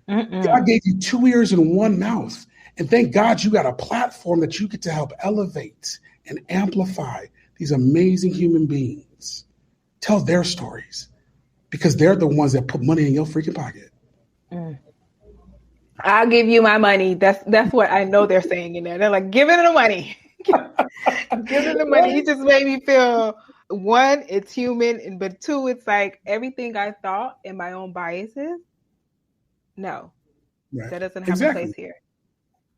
God gave you 2 ears and 1 mouth. And thank God you got a platform that you get to help elevate and amplify these amazing human beings. Tell their stories because they're the ones that put money in your freaking pocket. I'll give you my money. That's what I know they're saying in there. They're like, give it the money. Give it the money. You just made me feel, one, it's human, but 2, it's like everything I thought in my own biases. No, that doesn't have a place here.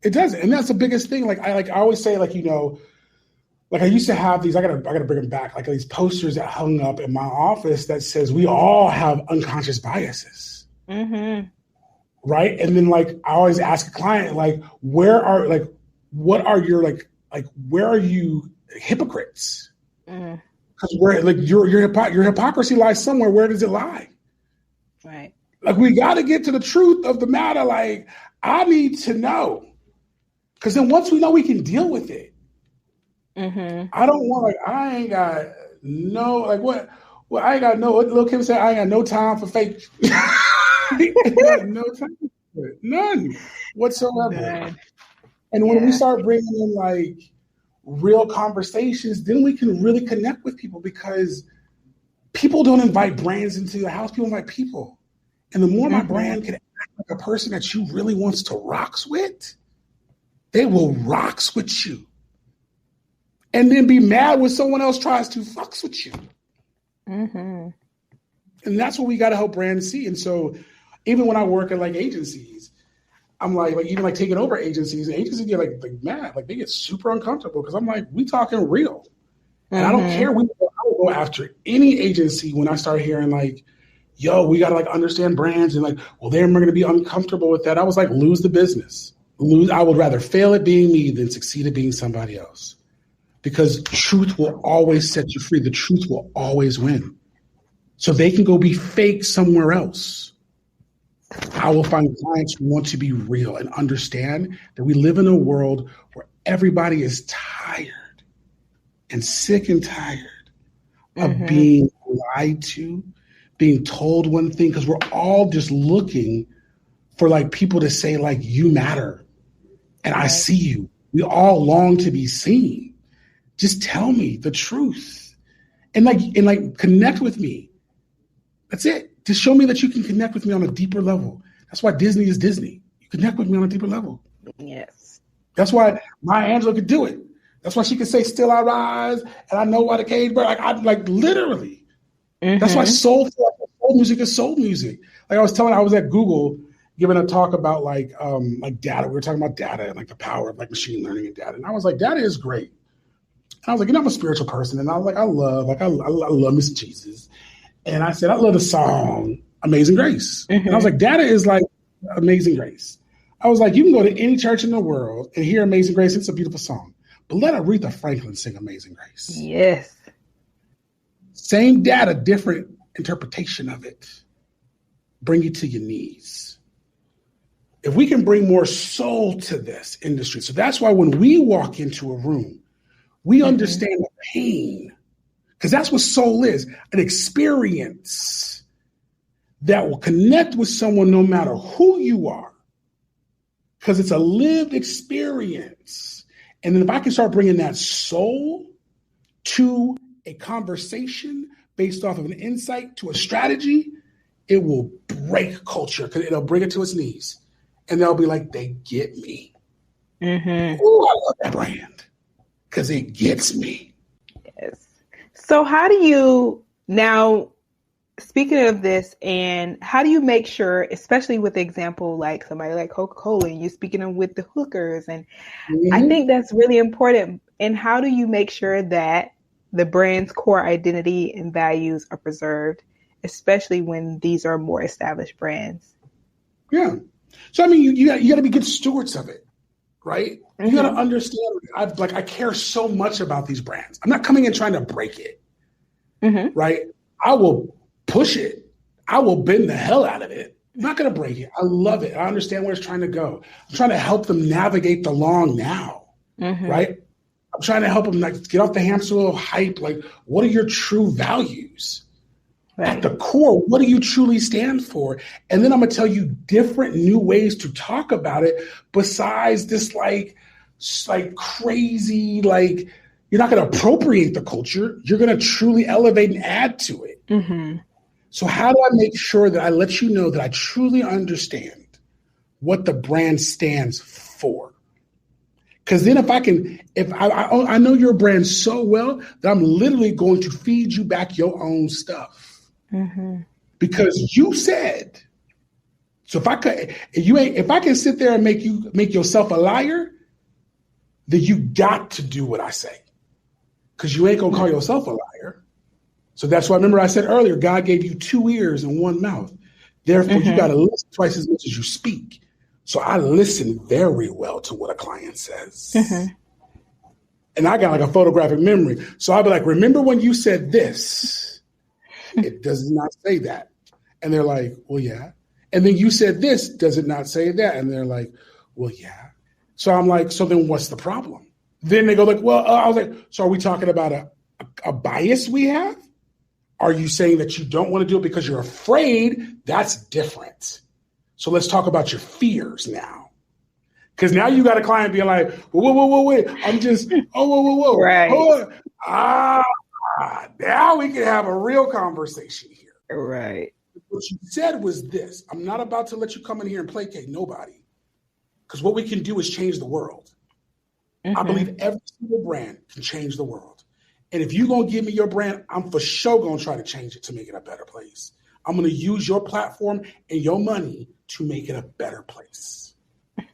It doesn't, and that's the biggest thing. I always say, like I used to have these. I gotta bring them back. Like these posters that hung up in my office that says we all have unconscious biases, right? And then I always ask a client, where are you hypocrites? Because where your hypocrisy lies somewhere. Where does it lie? Right. We got to get to the truth of the matter. I need to know. Because then once we know, we can deal with it. Mm-hmm. I don't want, like, I ain't got no, like, what I ain't got no, what Lil Kim said, I ain't got no time for fake. I ain't got no time for it. None whatsoever. Good. And when we start bringing in, like, real conversations, then we can really connect with people, because people don't invite brands into your house. People invite people. And the more my brand can act like a person that you really wants to rocks with, they will rocks with you. And then be mad when someone else tries to fucks with you. Mm-hmm. And that's what we got to help brands see. And so even when I work at, like, agencies, I'm like even like taking over agencies get like mad. Like, they get super uncomfortable, because I'm like, we talking real. And I don't care. I will go after any agency when I start hearing, like, yo, we got to, like, understand brands, and, like, well, they're going to be uncomfortable with that. I was like, lose the business. I would rather fail at being me than succeed at being somebody else, because truth will always set you free. The truth will always win. So they can go be fake somewhere else. I will find clients who want to be real and understand that we live in a world where everybody is tired and sick and tired of being lied to, being told one thing, because we're all just looking for, like, people to say, like, you matter and I see you. We all long to be seen. Just tell me the truth and connect with me. That's it. Just show me that you can connect with me on a deeper level. That's why Disney is Disney. You connect with me on a deeper level. Yes. That's why Maya Angelou could do it. That's why she could say, "Still I rise," and I know why the cage bird. Like literally. That's why soul music is soul music. Like, I was at Google giving a talk about like data. We were talking about data and, like, the power of, like, machine learning and data. And I was like, data is great. And I was like, I'm a spiritual person, and I was like, I love me some Jesus. And I said, I love the song Amazing Grace. And I was like, data is like Amazing Grace. I was like, you can go to any church in the world and hear Amazing Grace. It's a beautiful song. But let Aretha Franklin sing Amazing Grace. Yes. Same data, different interpretation of it. Bring you to your knees. If we can bring more soul to this industry. So that's why when we walk into a room, we understand the pain. Because that's what soul is, an experience that will connect with someone no matter who you are. Because it's a lived experience. And then if I can start bringing that soul to a conversation based off of an insight to a strategy, it will break culture, because it'll bring it to its knees. And they'll be like, they get me. Oh, I love that brand because it gets me. Yes. So how do you now, speaking of this, and how do you make sure, especially with the example, like somebody like Coca-Cola, and you're speaking of with the hookers, and I think that's really important. And how do you make sure that the brand's core identity and values are preserved, especially when these are more established brands? Yeah. So, I mean, you got to be good stewards of it, right? You got to understand, I care so much about these brands. I'm not coming in trying to break it, right? I will push it. I will bend the hell out of it. I'm not going to break it. I love it. I understand where it's trying to go. I'm trying to help them navigate the long now, right? I'm trying to help them, like, get off the hamster wheel hype. Like, what are your true values? At the core, what do you truly stand for? And then I'm going to tell you different new ways to talk about it besides this, like crazy, like, you're not going to appropriate the culture. You're going to truly elevate and add to it. So how do I make sure that I let you know that I truly understand what the brand stands for? Because then if I know your brand so well that I'm literally going to feed you back your own stuff. Because you said. So if I can sit there and make yourself a liar, then you got to do what I say. Because you ain't gonna call yourself a liar. So that's why, remember I said earlier, God gave you 2 ears and 1 mouth. Therefore, you got to listen twice as much as you speak. So I listen very well to what a client says. And I got like a photographic memory. So I'll be like, remember when you said this? It does not say that. And they're like, well, yeah. And then you said this, does it not say that? And they're like, well, yeah. So I'm like, so then what's the problem? Then they go like, well, I was like, so are we talking about a bias we have? Are you saying that you don't want to do it because you're afraid? That's different. So let's talk about your fears now. Because now you got a client being like, whoa, wait. I'm just, whoa. Right. Hold on. Now we can have a real conversation here. Right. What you said was this: I'm not about to let you come in here and placate nobody. Because what we can do is change the world. I believe every single brand can change the world. And if you're going to give me your brand, I'm for sure going to try to change it to make it a better place. I'm going to use your platform and your money to make it a better place.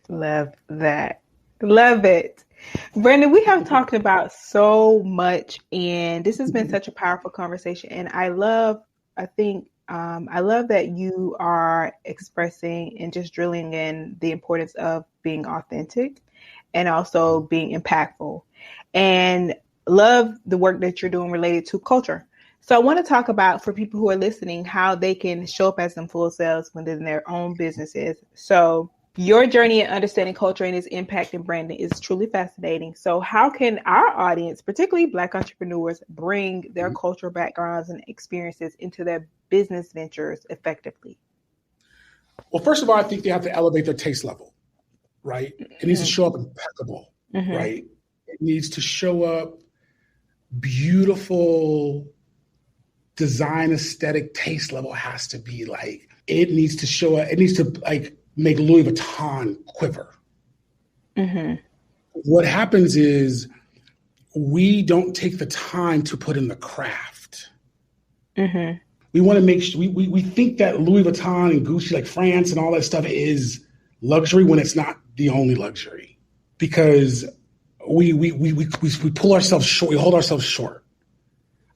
Love that. Love it. Brandon, we have talked about so much, and this has been such a powerful conversation. And I love that you are expressing and just drilling in the importance of being authentic and also being impactful, and love the work that you're doing related to culture. So I want to talk about, for people who are listening, how they can show up as them full selves within their own businesses. So your journey in understanding culture and its impact in branding is truly fascinating. So how can our audience, particularly Black entrepreneurs, bring their cultural backgrounds and experiences into their business ventures effectively? Well, first of all, I think they have to elevate their taste level, right? It needs to show up impeccable, right? It needs to show up beautiful. Design aesthetic taste level has to be like, it needs to show up, it needs to like make Louis Vuitton quiver. What happens is we don't take the time to put in the craft. We want to make sure we think that Louis Vuitton and Gucci, like France and all that stuff, is luxury when it's not the only luxury, because we pull ourselves short, we hold ourselves short.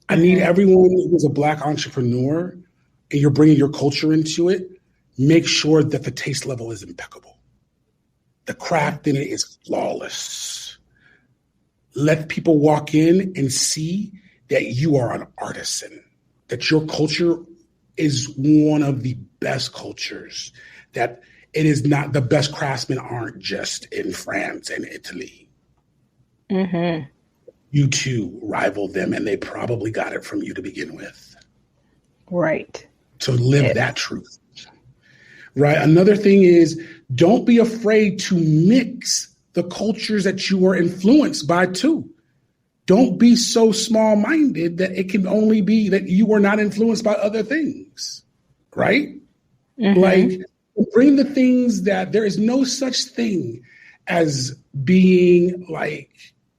I need everyone who's a Black entrepreneur and you're bringing your culture into it, make sure that the taste level is impeccable. The craft in it is flawless. Let people walk in and see that you are an artisan, that your culture is one of the best cultures, that it is not, the best craftsmen aren't just in France and Italy. You too rival them, and they probably got it from you to begin with. Right. So live that truth. Right. Another thing is, don't be afraid to mix the cultures that you are influenced by too. Don't be so small-minded that it can only be that you are not influenced by other things. Right? Like, bring the things that there is no such thing as being like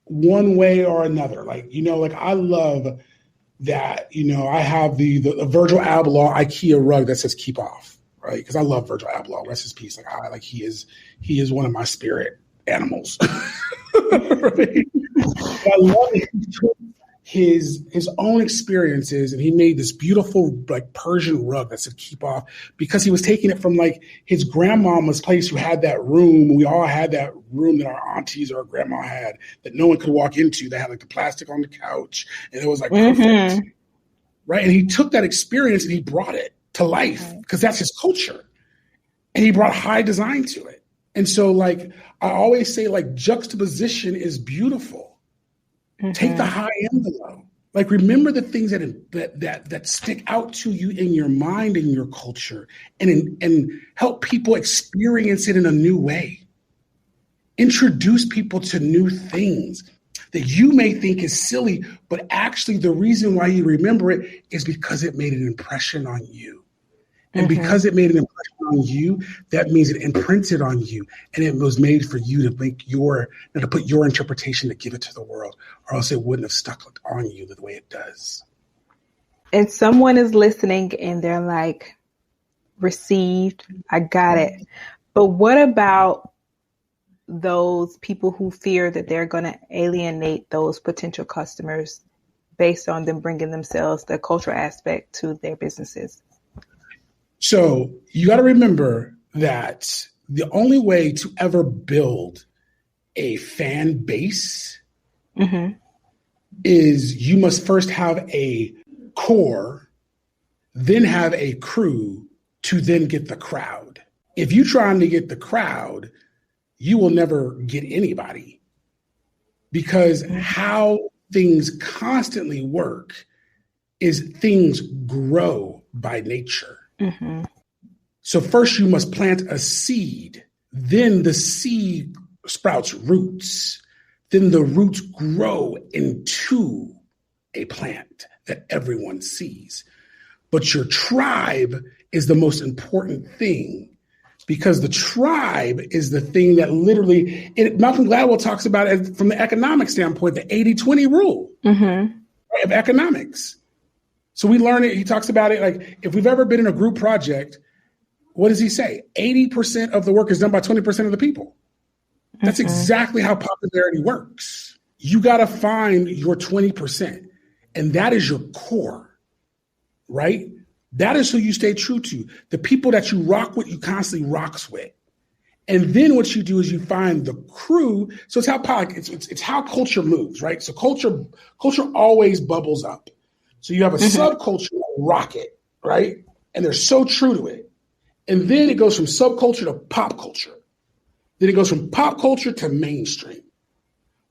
one way or another. Like, like I love that, I have the Virgil Abloh IKEA rug that says keep off, right? Because I love Virgil Abloh, rest his peace. Like he is one of my spirit animals. Right? I love it. He took his own experiences and he made this beautiful like Persian rug that said keep off, because he was taking it from like his grandmama's place who had that room. We all had that room that our aunties or our grandma had that no one could walk into. They had like the plastic on the couch and it was like perfect. Right. And he took that experience and he brought it to life because that's his culture. And he brought high design to it. And so like I always say, like juxtaposition is beautiful. Take the high and the low. Like remember the things that stick out to you in your mind and your culture, and help people experience it in a new way. Introduce people to new things that you may think is silly, but actually the reason why you remember it is because it made an impression on you. And because it made an impression on you, that means it imprinted on you. And it was made for you to make to put your interpretation to give it to the world, or else it wouldn't have stuck on you the way it does. And someone is listening and they're like, received, I got it. But what about those people who fear that they're going to alienate those potential customers based on them bringing themselves, the cultural aspect, to their businesses? So you got to remember that the only way to ever build a fan base is you must first have a core, then have a crew to then get the crowd. If you're trying to get the crowd, you will never get anybody, because how things constantly work is things grow by nature. Mm-hmm. So first you must plant a seed, then the seed sprouts roots, then the roots grow into a plant that everyone sees. But your tribe is the most important thing, because the tribe is the thing that literally, Malcolm Gladwell talks about it from the economic standpoint, the 80-20 rule of economics. So we learn it. He talks about it like, if we've ever been in a group project, what does he say? 80% of the work is done by 20% of the people. That's exactly how popularity works. You got to find your 20%, and that is your core, right? That is who you stay true to. The people that you rock with, you constantly rocks with. And then what you do is you find the crew. So it's how it's how culture moves, right? So culture always bubbles up. So you have a subculture rocket, right? And they're so true to it. And then it goes from subculture to pop culture. Then it goes from pop culture to mainstream.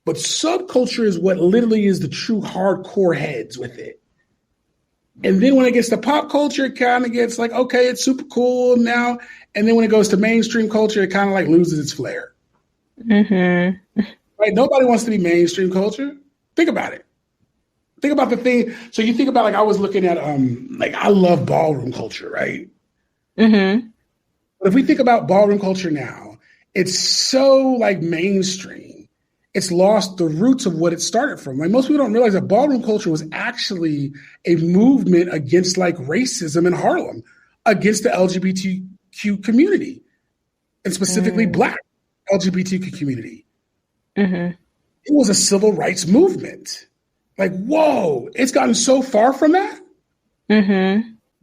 But subculture is what literally is the true hardcore heads with it. And then when it gets to pop culture, it kind of gets like, okay, it's super cool now. And then when it goes to mainstream culture, it kind of like loses its flair. Right? Nobody wants to be mainstream culture. Think about it. Think about the thing. So you think about, like, I was looking at, like, I love ballroom culture, right? But if we think about ballroom culture now, it's so like mainstream. It's lost the roots of what it started from. Like, most people don't realize that ballroom culture was actually a movement against like racism in Harlem, against the LGBTQ community, and specifically Black LGBTQ community. It was a civil rights movement. Like, whoa, it's gotten so far from that.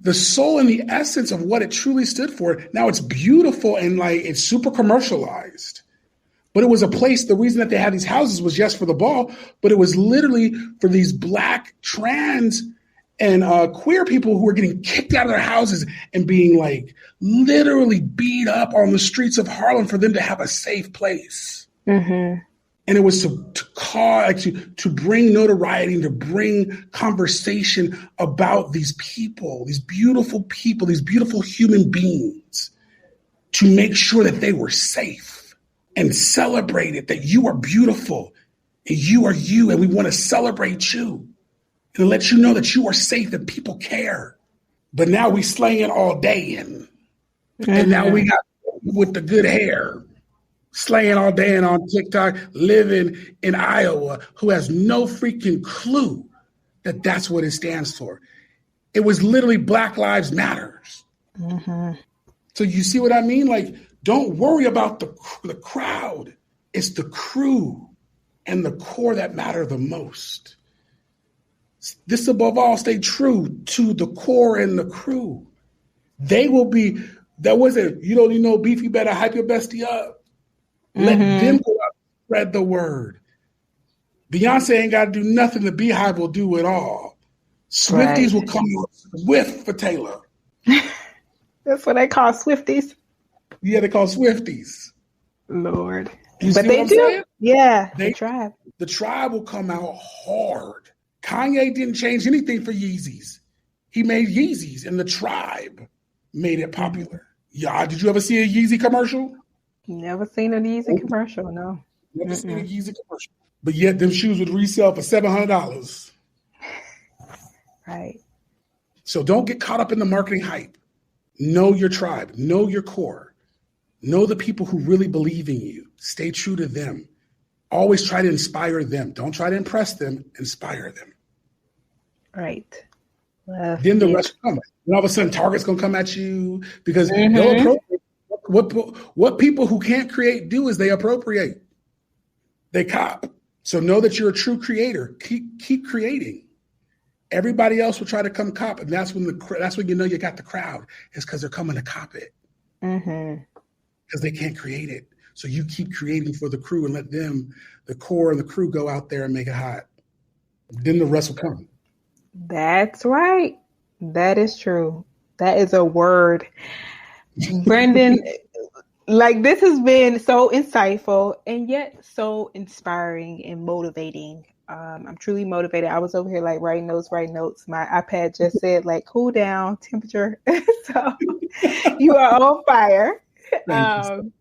The soul and the essence of what it truly stood for. Now it's beautiful and like it's super commercialized. But it was a place, the reason that they had these houses was just for the ball, but it was literally for these Black, trans, and queer people who were getting kicked out of their houses and being like literally beat up on the streets of Harlem for them to have a safe place. And it was to bring notoriety and to bring conversation about these people, these beautiful human beings, to make sure that they were safe and celebrated that you are beautiful and you are you, and we want to celebrate you and let you know that you are safe and people care. But now we slaying all day and now we got with the good hair, slaying all day and on TikTok, living in Iowa, who has no freaking clue that that's what it stands for. It was literally Black Lives Matters. So you see what I mean? Like, don't worry about the crowd. It's the crew and the core that matter the most. This above all, stay true to the core and the crew. They will be, that wasn't, you don't need no beef, you better hype your bestie up. Let them go out and spread the word. Beyonce ain't got to do nothing. The Beehive will do it all. Swifties will come out swift for Taylor. That's what they call Swifties. Yeah, they call Swifties. Lord. But they do. Saying? Yeah, the tribe. The tribe will come out hard. Kanye didn't change anything for Yeezys. He made Yeezys, and the tribe made it popular. Yeah, did you ever see a Yeezy commercial? Never seen a Yeezy commercial, no. Never seen a Yeezy commercial. But yet them shoes would resell for $700. Right. So don't get caught up in the marketing hype. Know your tribe. Know your core. Know the people who really believe in you. Stay true to them. Always try to inspire them. Don't try to impress them. Inspire them. Right. Then the rest will come. And all of a sudden, Target's going to come at you because they'll appropriate. What people who can't create do is they appropriate. They cop. So know that you're a true creator. Keep creating. Everybody else will try to come cop, and that's when you know you got the crowd. Is because they're coming to cop it. Because they can't create it. So you keep creating for the crew and let them, the core and the crew, go out there and make it hot. Then the rest will come. That's right. That is true. That is a word. Brendan, Like, this has been so insightful and yet so inspiring and motivating. I'm truly motivated. I was over here like writing notes. My iPad just said like cool down temperature. So you are on fire. Thank you.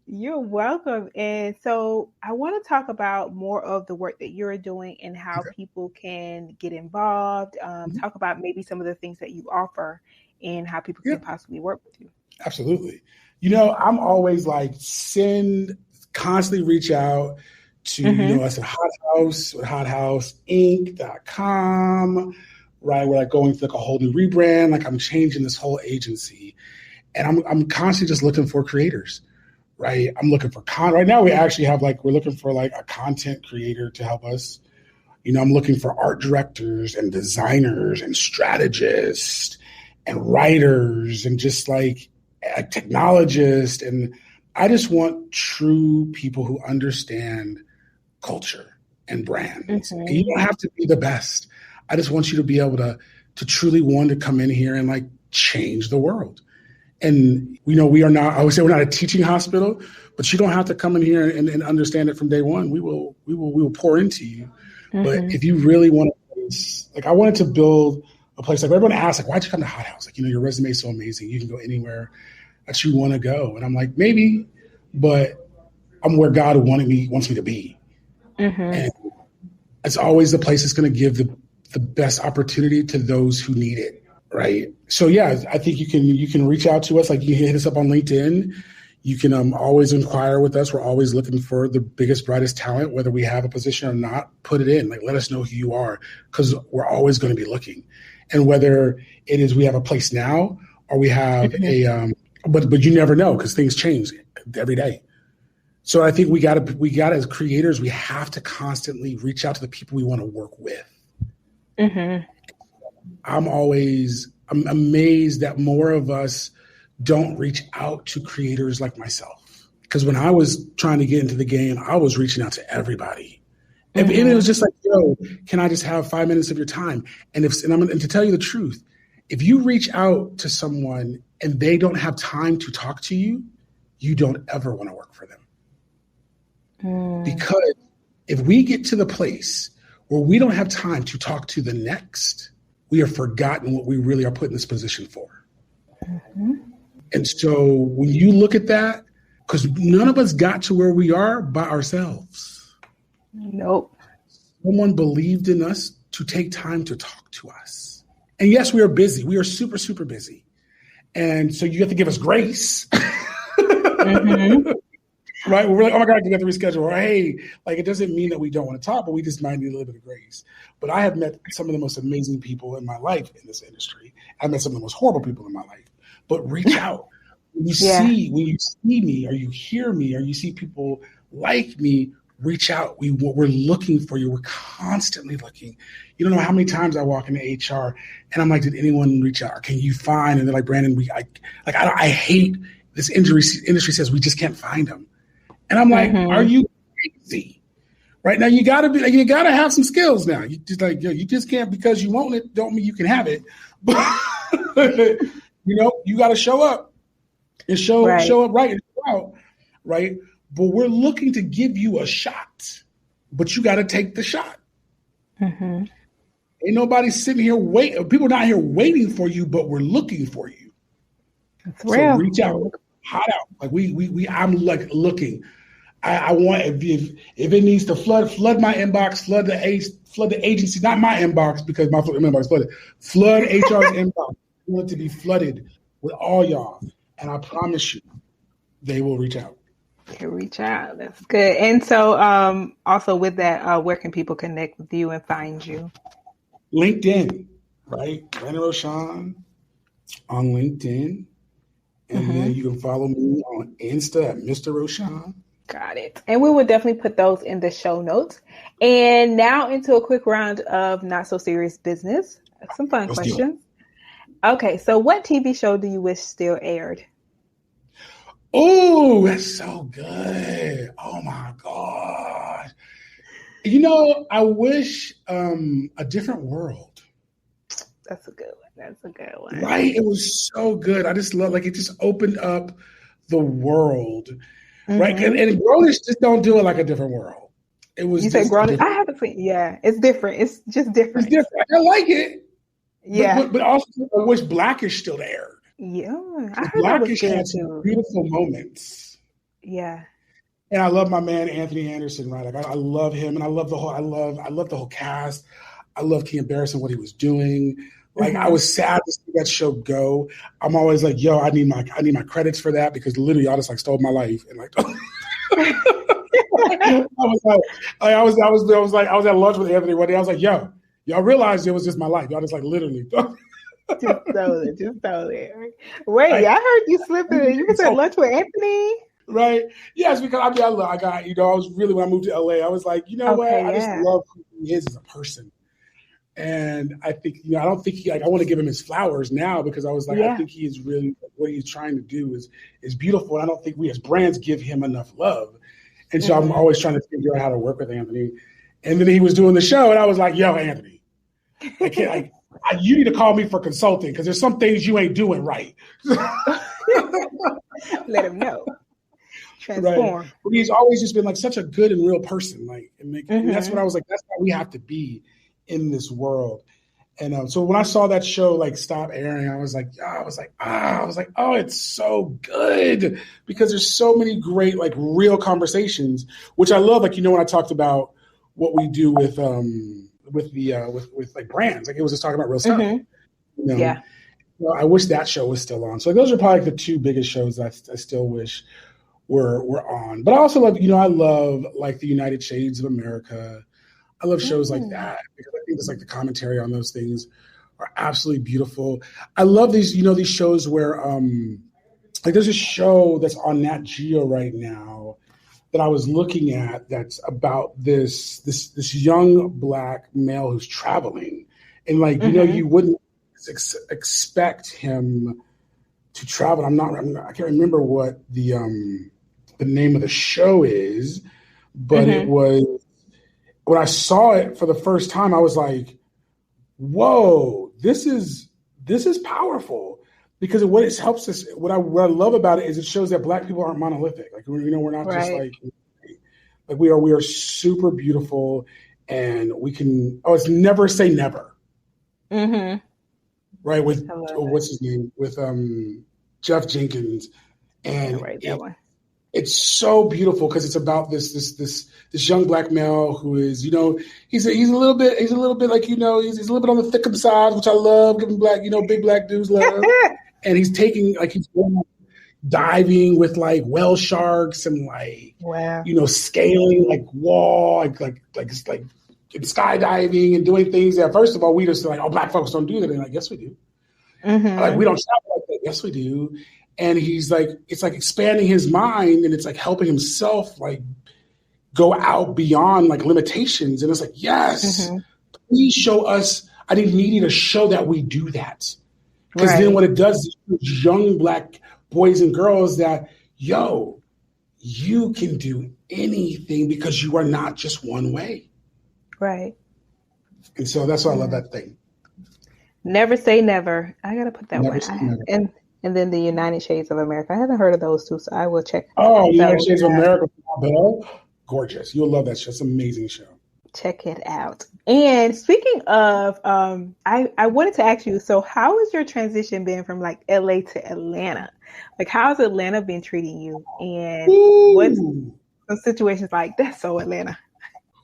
You're welcome. And so I want to talk about more of the work that you're doing and how people can get involved. Talk about maybe some of the things that you offer and how people can possibly work with you. Absolutely. I'm always like constantly reach out to, us at hothouseinc.com, right? We're like going through like a whole new rebrand. Like I'm changing this whole agency and I'm constantly just looking for creators, right? I'm looking for right now we actually have we're looking for like a content creator to help us. I'm looking for art directors and designers and strategists and writers and just like a technologist. And I just want true people who understand culture and brands. And you don't have to be the best. I just want you to be able to truly want to come in here and like change the world. And we are not, I would say we're not a teaching hospital, but you don't have to come in here and understand it from day one. We will pour into you. But if you really want to, I wanted to build a place like everyone asks, like, why'd you come to Hot House? Like, your resume is so amazing. You can go anywhere that you want to go. And I'm like, maybe, but I'm where God wants me to be. And it's always the place that's going to give the best opportunity to those who need it. Right. So, yeah, I think you can reach out to us. Like, you can hit us up on LinkedIn. You can always inquire with us. We're always looking for the biggest, brightest talent, whether we have a position or not. Put it in. Like, let us know who you are, because we're always going to be looking. And whether it is we have a place now or we have but you never know, because things change every day. So I think we got as creators, we have to constantly reach out to the people we want to work with. I'm amazed that more of us don't reach out to creators like myself. Because when I was trying to get into the game, I was reaching out to everybody. And it was just like, yo, can I just have 5 minutes of your time? And to tell you the truth, if you reach out to someone and they don't have time to talk to you, you don't ever want to work for them. Because if we get to the place where we don't have time to talk to the next, we have forgotten what we really are put in this position for. And so when you look at that, because none of us got to where we are by ourselves. Nope. Someone believed in us to take time to talk to us. And yes, we are busy. We are super, super busy. And so you have to give us grace. Right? We're like, oh my God, you got to reschedule. Or hey, like, it doesn't mean that we don't want to talk, but we just might need a little bit of grace. But I have met some of the most amazing people in my life in this industry. I've met some of the most horrible people in my life. But reach out. When you see me, or you hear me, or you see people like me, reach out. We're looking for you. We're constantly looking. You don't know how many times I walk into HR and I'm like, did anyone reach out? Or can you find? And they're like, Brandon, I hate this industry says we just can't find them. And I'm like, are you crazy? Right now, you gotta have some skills now. You just you just can't, because you want it, don't mean you can have it. But you got to show up and show up right and show out, right? But we're looking to give you a shot, but you got to take the shot. Ain't nobody sitting here people are not here waiting for you, but we're looking for you. That's real. So reach out, hot out. Like I'm like looking. I want, if it needs to flood my inbox, flood the agency, not my inbox because my inbox is flooded. Flood HR's inbox. I want it to be flooded with all y'all, and I promise you, they will reach out. They reach out. That's good. And so, also with that, where can people connect with you and find you? LinkedIn, right? Brandon Rochon on LinkedIn, and then you can follow me on Insta at Mr. Rochon. Got it. And we will definitely put those in the show notes. And now into a quick round of not so serious business. Some fun questions. Okay, so what TV show do you wish still aired? Oh, that's so good. Oh my God. I wish A Different World. That's a good one. Right? It was so good. I just love, it just opened up the world, right? Mm-hmm. And Grownish just don't do it like a different world. It was You just said grown. I different. haven't seen. Yeah, it's different. It's just different. It's different. I like it, Yeah, but also I wish Blackish still aired. yeah. I heard that was Blackish good had some too. beautiful moments. Yeah. And I love my man Anthony Anderson, right? Like I love him, and I love the whole cast. I love King Barris and what he was doing. Like I was sad to see that show go. I'm always like, yo, I need my credits for that because literally y'all just like stole my life and like. I was at lunch with Anthony one day. I was like, yo, y'all realized it was just my life. Y'all just like literally. Just stole it. Wait, I heard you slipping. You was at lunch with Anthony. Right. Yes, because I got, I was really, when I moved to LA, I was like, you know what? I just love who he is as a person. And I think, I don't think I want to give him his flowers now because I was like, I think he is really, what he's trying to do is beautiful. And I don't think we as brands give him enough love. And so I'm always trying to figure out how to work with Anthony. And then he was doing the show and I was like, yo, Anthony, you need to call me for consulting because there's some things you ain't doing right. Let him know. Transform. Right. But he's always just been like such a good and real person. And that's what I was like, that's how we have to be in this world. And so when I saw that show like stop airing, I was like, oh, it's so good because there's so many great like real conversations, which I love. Like, when I talked about what we do with like brands, like it was just talking about real stuff. Yeah. Well, I wish that show was still on. So those are probably like the two biggest shows that I still wish were on. But I also love, I love like the United Shades of America. I love shows like that because I think it's like the commentary on those things are absolutely beautiful. I love these, these shows where like there's a show that's on Nat Geo right now that I was looking at that's about this young Black male who's traveling. And like, you wouldn't expect him to travel. I can't remember what the name of the show is, but it was, when I saw it for the first time, I was like, whoa, this is powerful because what it helps us, what I love about it is it shows that Black people aren't monolithic. Like, we're not just like we are super beautiful and we can, it's never say never. Right. With, what's his name? With Jeff Jenkins. And it's so beautiful because it's about this young Black male who is, he's a little bit like, he's a little bit on the thicker side, which I love, giving Black, big Black dudes love. And he's taking, like, he's going diving with like whale sharks and like, scaling like wall, like skydiving and doing things that, first of all, we just like, oh, Black folks don't do that. And like, yes, we do. Like, we don't travel like that. Yes, we do. And he's like, it's like expanding his mind and it's like helping himself like go out beyond like limitations. And it's like, yes, please show us. I need you to show that we do that. Because then what it does is young Black boys and girls that, yo, you can do anything because you are not just one way. Right. And so that's why I love that thing. Never say never. I got to put that one. And then the United Shades of America. I haven't heard of those two, so I will check. Oh, United Shades of America. Gorgeous. You'll love that show. It's an amazing show. Check it out. And speaking of, I wanted to ask you, so how has your transition been from like LA to Atlanta? Like, how has Atlanta been treating you? And what's some situations like that's so Atlanta?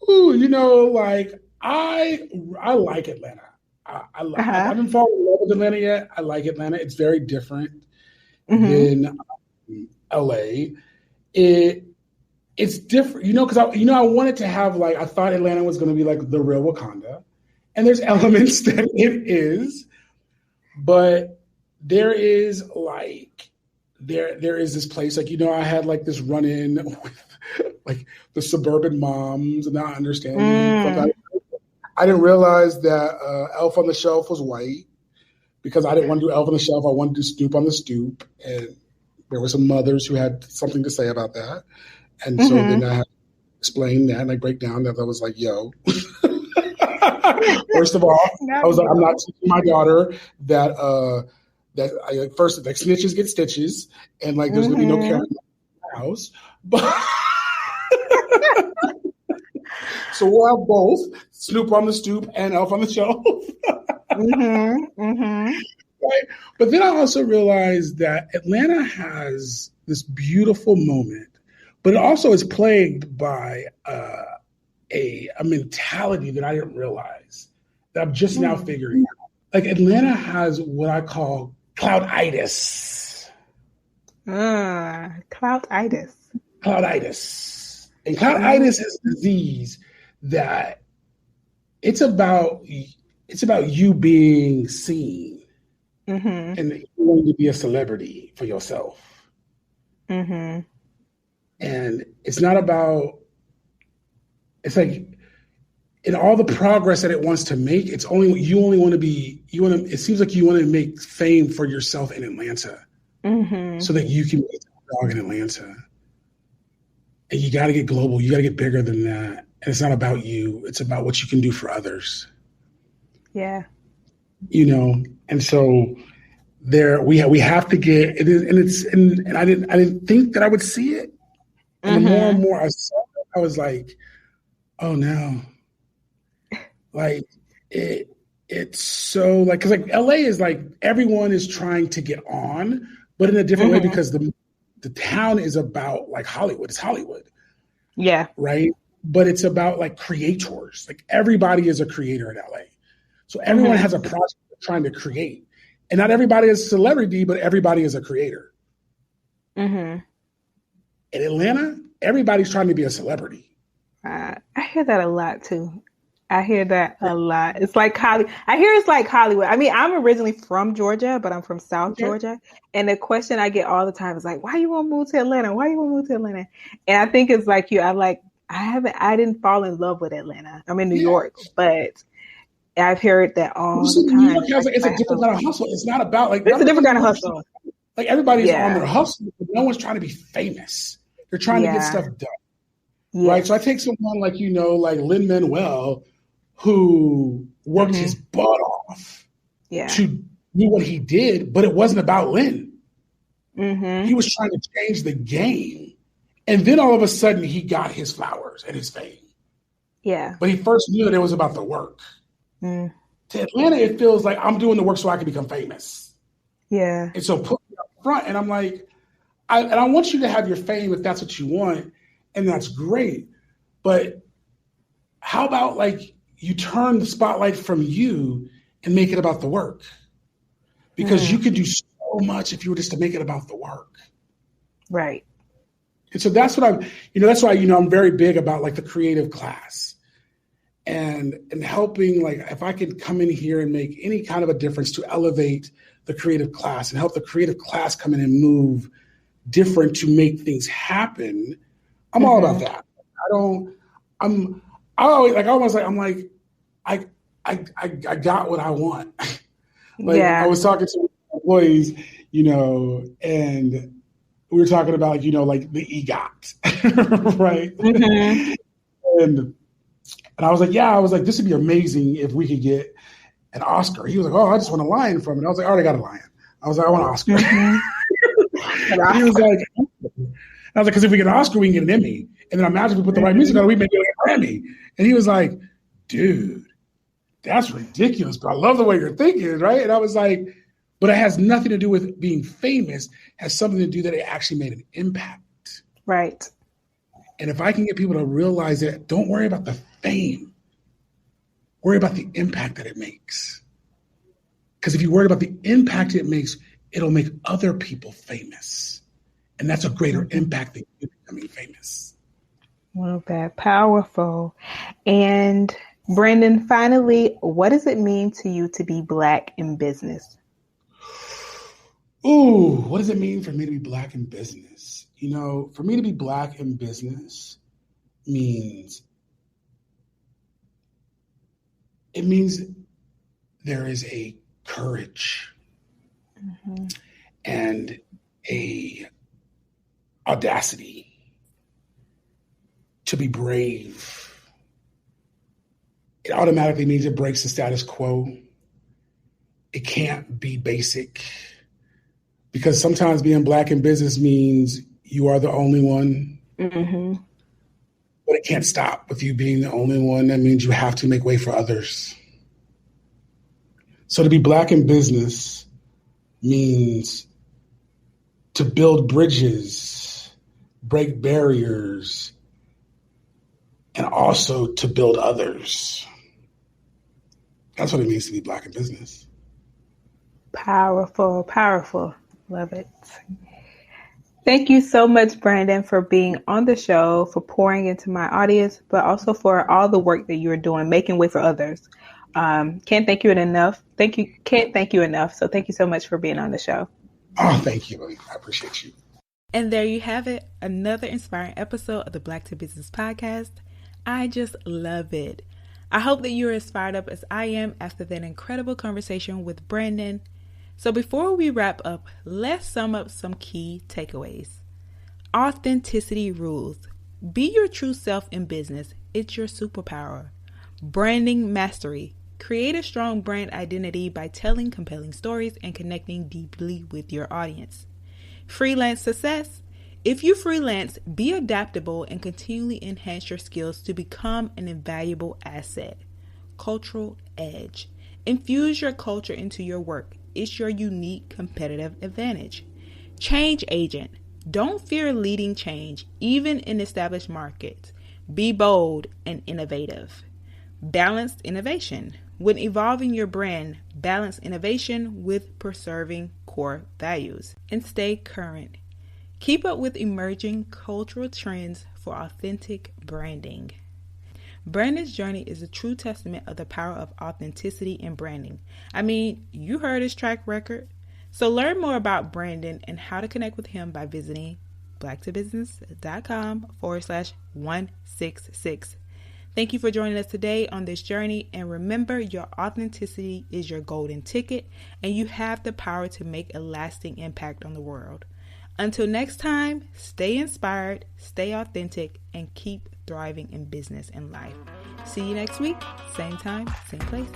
Like I like Atlanta. I haven't fallen in love with Atlanta yet. I like Atlanta. It's very different than LA. It's different, because I wanted to have like, I thought Atlanta was going to be like the real Wakanda, and there's elements that it is, but there is like there is this place like I had like this run in with like the suburban moms and not understanding. I didn't realize that Elf on the Shelf was white because I didn't want to do Elf on the Shelf. I wanted to do Snoop on the Stoop. And there were some mothers who had something to say about that. And so then I had to explain that and I break down that I was like, yo. First of all, I was like, I'm not teaching my daughter that that first, like snitches get stitches, and like there's gonna be no camera in the house. But so we'll have both Snoop on the stoop and Elf on the shelf. Right? But then I also realized that Atlanta has this beautiful moment, but it also is plagued by a mentality that I didn't realize that I'm just now figuring out. Like Atlanta has what I call clouditis. Clouditis. Clouditis. And clouditis is a disease that it's about you being seen and you wanting to be a celebrity for yourself. And it's not about, it's like in all the progress that it wants to make, it seems like you want to make fame for yourself in Atlanta so that you can be a dog in Atlanta. And you got to get global. You got to get bigger than that. And it's not about you. It's about what you can do for others. Yeah. And so there we have to get it is, and I didn't think that I would see it. And the more and more I saw it, I was like, oh no. Like it's so like, because like LA is like everyone is trying to get on, but in a different way because the town is about like Hollywood. It's Hollywood. Yeah. Right. But it's about like creators. Like everybody is a creator in LA. So everyone has a project they're trying to create. And not everybody is a celebrity, but everybody is a creator. In Atlanta, everybody's trying to be a celebrity. I hear that a lot too. I hear that a lot. It's like Hollywood. I hear it's like Hollywood. I mean, I'm originally from Georgia, but I'm from South Georgia. And the question I get all the time is like, why you want to move to Atlanta? Why you want to move to Atlanta? And I think it's like you. I didn't fall in love with Atlanta. I'm in New York, but I've heard that all the time. New York has, it's a different kind of hustle. It's not about like. It's a different kind of hustle. Like everybody's on their hustle, but no one's trying to be famous. They're trying to get stuff done. Right. So I take someone like, like Lin-Manuel, who worked his butt off to do what he did, but it wasn't about Lin. He was trying to change the game. And then all of a sudden he got his flowers and his fame. Yeah. But he first knew that it was about the work. To Atlanta, it feels like I'm doing the work so I can become famous. Yeah. And so put me up front. And I'm like, I want you to have your fame if that's what you want. And that's great. But how about like you turn the spotlight from you and make it about the work? Because you could do so much if you were just to make it about the work. Right. And so that's what that's why, I'm very big about like the creative class and helping, like if I could come in here and make any kind of a difference to elevate the creative class and help the creative class come in and move different to make things happen. I'm all about that. I got what I want. I was talking to employees, and we were talking about, like the EGOT, right? And I was like, this would be amazing if we could get an Oscar. He was like, oh, I just want a lion from it. I was like, I already got a lion. I was like, I want an Oscar. And he was like, I was like, because if we get an Oscar, we can get an Emmy. And then imagine if we put the right music on, we may get a Grammy. And he was like, dude, that's ridiculous, but I love the way you're thinking, right? And I was like, but it has nothing to do with being famous. It has something to do that it actually made an impact. Right. And if I can get people to realize that, don't worry about the fame. Worry about the impact that it makes. Because if you worry about the impact it makes, it'll make other people famous. And that's a greater impact than you becoming famous. Well, that powerful. And Brandon, finally, what does it mean to you to be Black in business? Ooh, what does it mean for me to be Black in business? For me to be Black in business means there is a courage and a audacity to be brave. It automatically means it breaks the status quo. It can't be basic. Because sometimes being Black in business means you are the only one. Mm-hmm. But it can't stop with you being the only one. That means you have to make way for others. So to be Black in business means to build bridges, break barriers, and also to build others. That's what it means to be Black in business. Powerful, powerful. Love it. Thank you so much, Brandon, for being on the show, for pouring into my audience, but also for all the work that you're doing, making way for others. Can't thank you enough. Can't thank you enough. So thank you so much for being on the show. Oh, thank you. I appreciate you. And there you have it. Another inspiring episode of the Black to Business podcast. I just love it. I hope that you're as fired up as I am after that incredible conversation with Brandon. So before we wrap up, let's sum up some key takeaways. Authenticity rules. Be your true self in business. It's your superpower. Branding mastery. Create a strong brand identity by telling compelling stories and connecting deeply with your audience. Freelance success. If you freelance, be adaptable and continually enhance your skills to become an invaluable asset. Cultural edge. Infuse your culture into your work. It's your unique competitive advantage. Change agent. Don't fear leading change, even in established markets. Be bold and innovative. Balanced innovation. When evolving your brand, balance innovation with preserving core values. And stay current. Keep up with emerging cultural trends for authentic branding. Brandon's journey is a true testament of the power of authenticity in branding. I mean, you heard his track record. So learn more about Brandon and how to connect with him by visiting blacktobusiness.com/166. Thank you for joining us today on this journey. And remember, your authenticity is your golden ticket, and you have the power to make a lasting impact on the world. Until next time, stay inspired, stay authentic, and keep thriving in business and life. See you next week, same time, same place.